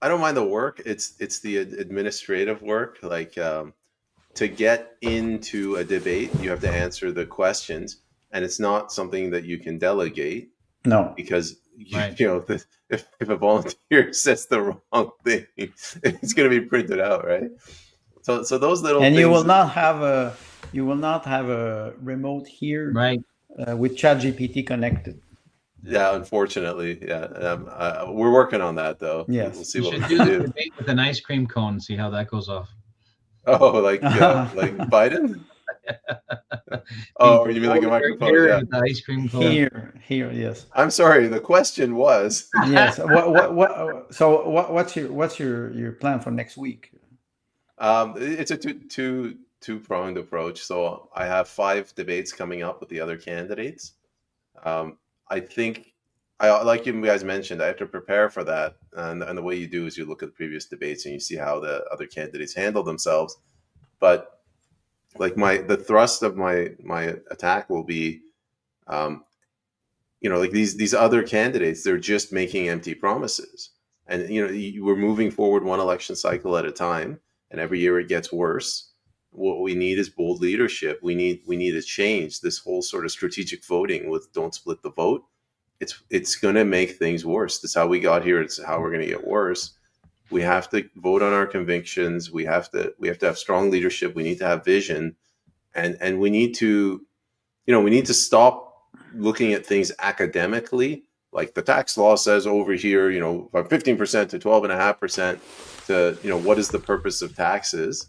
I don't mind the work. It's the administrative work. Like to get into a debate, you have to answer the questions, and it's not something that you can delegate No. because Right. if a volunteer says the wrong thing, it's going to be printed out, right? So those little And things. you will not have a remote here Right. with ChatGPT connected. Yeah, unfortunately, yeah. We're working on that though. Yes. We'll see You what we should can do the do. debate with an ice cream cone. See how that goes off. Oh, like Biden? Oh, you mean like a Hold it right microphone? here Yeah. with the ice cream cone. Here, yes, I'm sorry. The question was. yes. What? So what's your plan for next week? It's a two-pronged approach. So I have 5 debates coming up with the other candidates. I think like you guys mentioned, I have to prepare for that, and the way you do is you look at the previous debates and you see how the other candidates handle themselves. But like the thrust of my attack will be, like these other candidates, they're just making empty promises, and we're moving forward one election cycle at a time, and every year it gets worse. What we need is bold leadership. We need a change. This whole sort of strategic voting with don't split the vote, it's going to make things worse. That's how we got here. It's how we're going to get worse. We have to vote on our convictions. We have to have strong leadership. We need to have vision, and we need to stop looking at things academically. Like the tax law says over here, from 15% to 12.5%, to what is the purpose of taxes,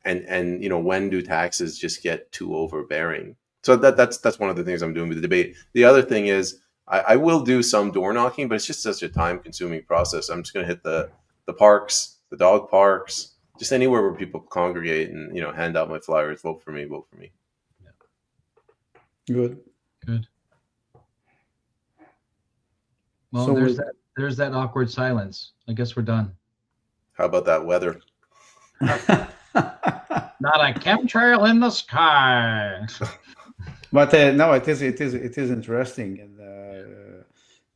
and when do taxes just get too overbearing? So that's one of the things I'm doing with the debate. The other thing is I will do some door knocking, but it's just such a time consuming process. I'm just going to hit the parks, the dog parks, just anywhere where people congregate, and hand out my flyers. Vote for me. Vote for me. Good. Well, So there's that awkward silence. I guess we're done. How about that weather? Not a chemtrail in the sky. But no, it is interesting, and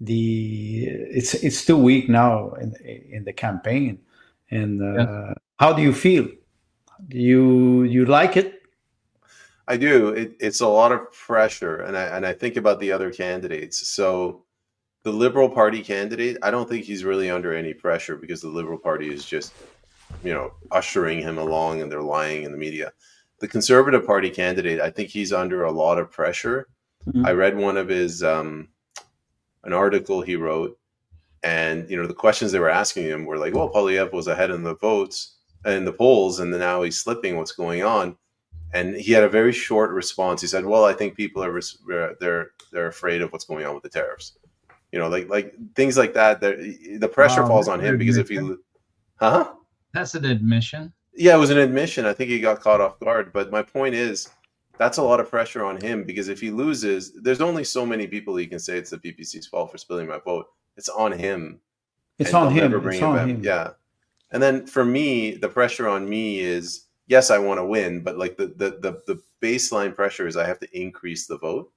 it's too weak now in the campaign. And how do you feel? Do you like it? I do. It's a lot of pressure, and I think about the other candidates. So the Liberal Party candidate, I don't think he's really under any pressure because the Liberal Party is just ushering him along, and they're lying in the media. The Conservative Party candidate, I think he's under a lot of pressure. Mm-hmm. I read one of his an article he wrote, and the questions they were asking him were like, "Well, Poilievre was ahead in the votes and the polls, and now he's slipping. What's going on?" And he had a very short response. He said, "Well, I think people are they're afraid of what's going on with the tariffs." Like things like that. The pressure falls on him because if he, That's an admission. Yeah, it was an admission. I think he got caught off guard. But my point is, that's a lot of pressure on him because if he loses, there's only so many people he can say it's the PPC's fault for spilling my vote. It's on him. It's on him. It's on him. Yeah. And then for me, the pressure on me is, yes, I want to win, but like the baseline pressure is I have to increase the vote.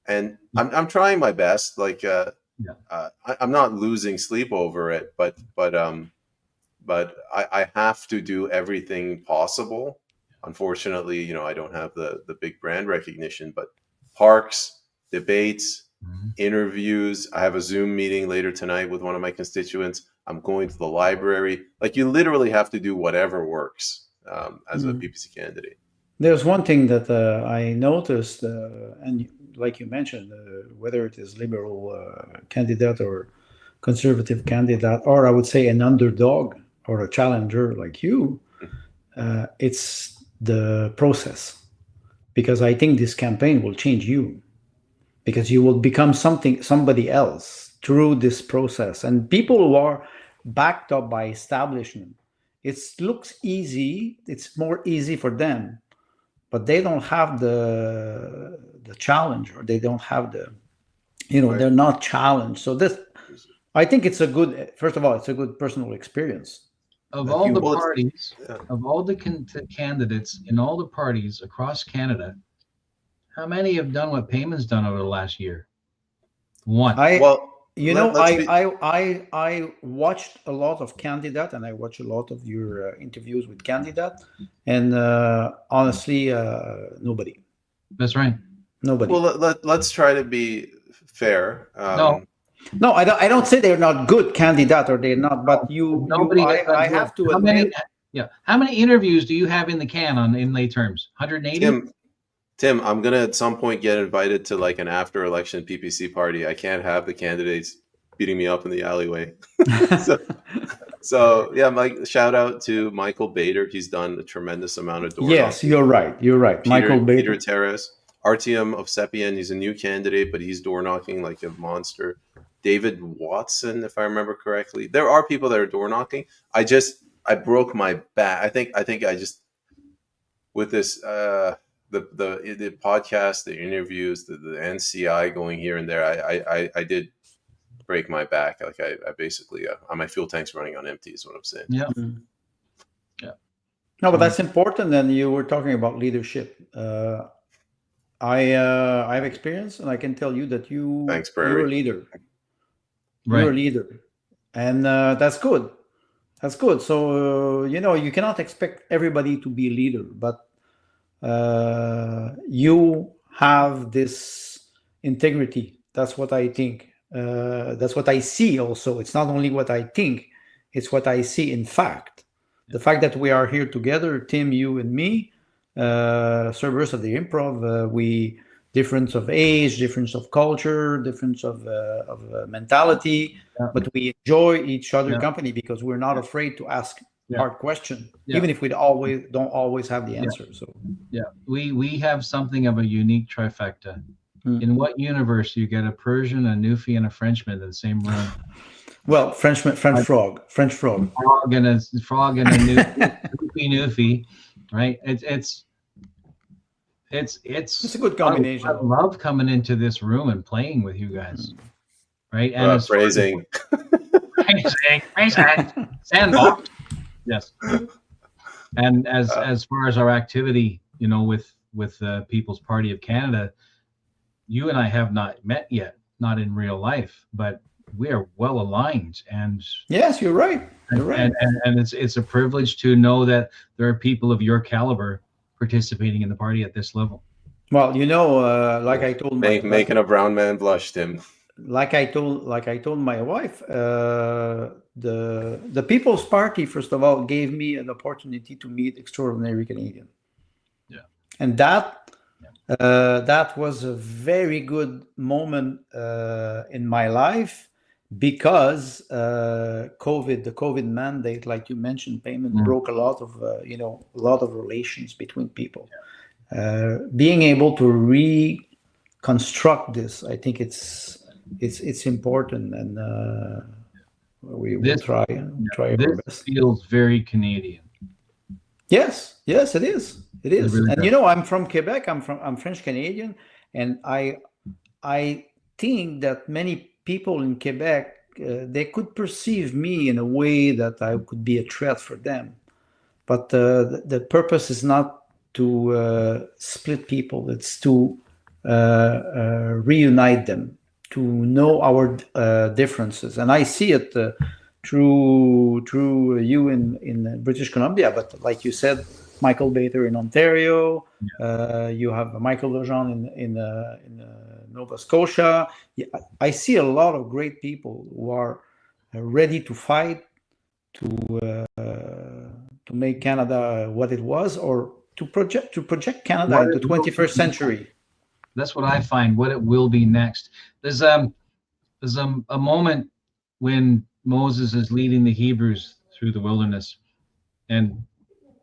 And I'm trying my best. Like I'm not losing sleep over it, but I have to do everything possible. Unfortunately, I don't have the big brand recognition, but parks, debates, interviews. I have a Zoom meeting later tonight with one of my constituents. I'm going to the library. Like you literally have to do whatever works as a PPC candidate. There's one thing that I noticed, and like you mentioned, whether it is liberal candidate or conservative candidate, or I would say an underdog or a challenger like you, it's the process. Because I think this campaign will change you, because you will become somebody else through this process. And people who are backed up by establishment, it looks easy. It's more easy for them, but they don't have the challenge, or they don't have the, Right. they're not challenged. So this, I think it's a good, first of all, it's a good personal experience. Of That all you- the Well, parties, yeah. of all the candidates in all the parties across Canada, how many have done what Peyman's done over the last year? One. Well, let's be, I watched a lot of candidate, and I watched a lot of your interviews with candidate, and honestly, nobody. That's right. Nobody. well, let's try to be fair. No, I don't say they're not good candidate, or they're not, but Nobody has done I well. have to How many? admit, Yeah. How many interviews do you have in the can on in lay terms? 180. Tim, I'm gonna at some point get invited to like an after election PPC party. I can't have the candidates beating me up in the alleyway. So yeah, Mike. Shout out to Michael Bader. He's done a tremendous amount of door yes, knocking. you're right. Michael Peter Bader. Terrace, Artyom of Sepien. He's a new candidate, but he's door knocking like a monster. David Watson, if I remember correctly. There are people that are door knocking. I broke my back. I think I just, with this the podcast, the interviews, the NCI going here and there, I did break my back. Like I basically my fuel tank's running on empty is what I'm saying. Yeah. Mhm. Yeah. No, but that's important. And you were talking about leadership. I have experience, and I can tell you that Thanks, you're Prairie. a leader. Right. You're a leader, and that's good. That's good. So you cannot expect everybody to be a leader, but you have this integrity. That's what I think. That's what I see. Also, it's not only what I think; it's what I see. In fact, the fact that we are here together, Tim, you, and me, Cerberus of the Improv, we difference of age, difference of culture, difference of mentality, but we enjoy each other company because we're not afraid to ask hard question, even if we don't always have the answer. So we have something of a unique trifecta. In what universe you get a Persian, a Newfie, and a Frenchman in the same room? Well, French frog, frog and a Newfie, right? It's a good combination. I love coming into this room and playing with you guys, right? And phrasing, sandbox, yes. And as far as our activity, with the People's Party of Canada, you and I have not met yet, not in real life, but we are well aligned. And yes, you're right. You're right. And it's a privilege to know that there are people of your caliber participating in the party at this level. Well, like I told making a brown man blush, Tim. Like I told my wife, the People's Party, first of all, gave me an opportunity to meet extraordinary Canadian. Yeah, and that was a very good moment in my life, because the COVID mandate, like you mentioned, Peyman, broke a lot of relations between people. Being able to reconstruct this, I think it's important, and we will try our best. This feels very Canadian. Yes, it is. It is. Really and I'm from Quebec. I'm French Canadian, and I think that many people in Quebec, they could perceive me in a way that I could be a threat for them. But the purpose is not to split people. It's to reunite them, to know our differences. And I see it through you in British Columbia. But like you said, Michael Bader in Ontario, you have Michael Lejean in Nova Scotia. I see a lot of great people who are ready to fight to make Canada what it was, or project Canada in the 21st century. That's what I find. What it will be next. There's a moment when Moses is leading the Hebrews through the wilderness, and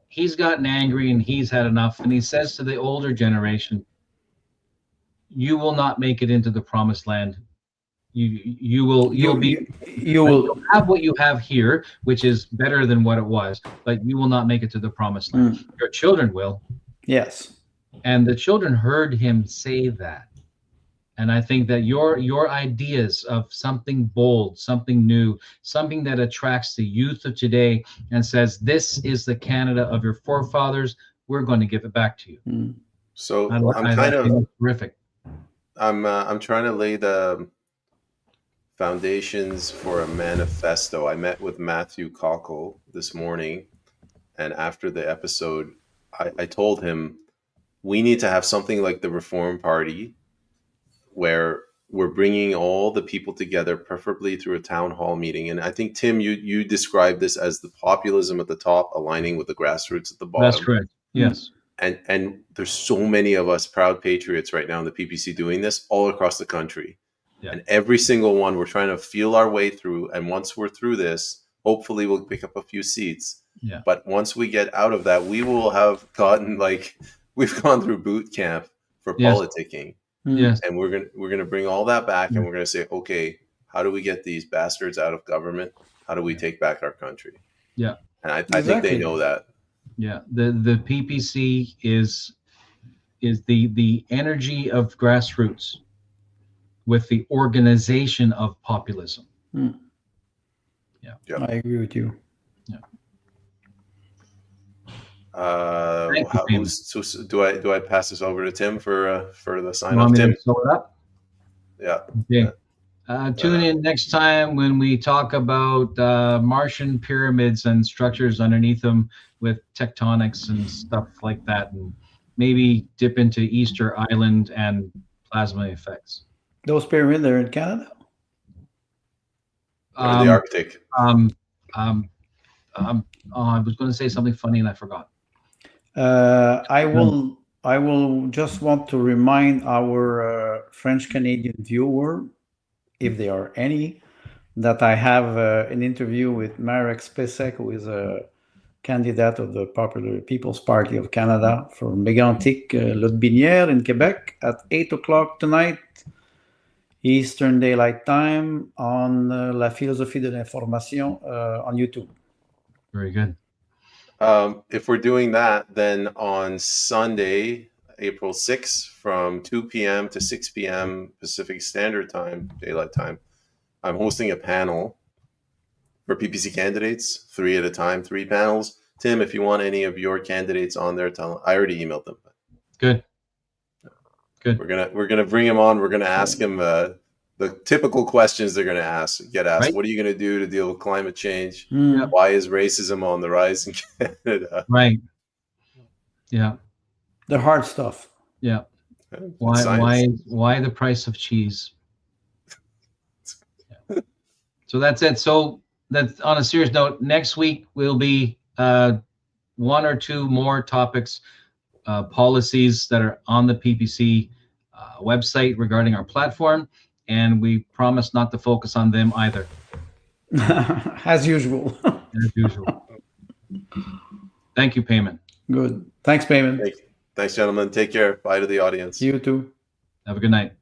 he's gotten angry and he's had enough, and he says to the older generation, "You will not make it into the promised land. You'll have what you have here, which is better than what it was, but you will not make it to the promised land. Your children will." Yes. And the children heard him say that. And I think that your ideas of something bold, something new, something that attracts the youth of today and says, this is the Canada of your forefathers, we're going to give it back to you. So terrific. I'm trying to lay the foundations for a manifesto. I met with Matthew Cockle this morning, and after the episode, I told him we need to have something like the Reform Party, where we're bringing all the people together, preferably through a town hall meeting. And I think, Tim, you described this as the populism at the top aligning with the grassroots at the bottom. That's correct. Yes. And there's so many of us proud patriots right now in the PPC doing this all across the country. Yeah. And every single one, we're trying to feel our way through. And once we're through this, hopefully we'll pick up a few seats. Yeah. But once we get out of that, we will have gotten, like, we've gone through boot camp for politicking. Yes. And we're gonna bring all that back, and we're gonna say, okay, how do we get these bastards out of government? How do we take back our country? Yeah. And I think they know that. Yeah. The PPC is the energy of grassroots with the organization of populism. Yeah. I agree with you. Yeah. Do I pass this over to Tim for the sign off? Tim, sew it up? Yeah. Okay. Tune in next time when we talk about Martian pyramids and structures underneath them with tectonics and stuff like that, and maybe dip into Easter Island and plasma effects. Those pyramids are in Canada? Or the Arctic. I was going to say something funny and I forgot. I will just want to remind our French Canadian viewer, if there are any, that I have an interview with Marek Spesek, who is a candidate of the Popular People's Party of Canada for Mégantic Lotbinière in Quebec at 8 o'clock tonight, Eastern Daylight Time, on La Philosophie de l'Information on YouTube. Very good. If we're doing that, then on Sunday, April 6th, from 2 p.m. to 6 p.m. Pacific Standard Time, Daylight Time, I'm hosting a panel for PPC candidates, 3 at a time, 3 panels. Tim, if you want any of your candidates on there, tell them. I already emailed them. Good. We're gonna bring him on. We're gonna ask him the typical questions they're gonna get asked. Right? What are you gonna do to deal with climate change? Why is racism on the rise in Canada? Right. Yeah. The hard stuff. Yeah. Why the price of cheese? Yeah. So that's it. So that's on a serious note. Next week will be 1 or 2 more topics, policies that are on the PPC website regarding our platform, and we promise not to focus on them either. As usual. As usual. Thank you, Peyman. Good. Thanks, Peyman. Thanks, gentlemen. Take care. Bye to the audience. You too. Have a good night.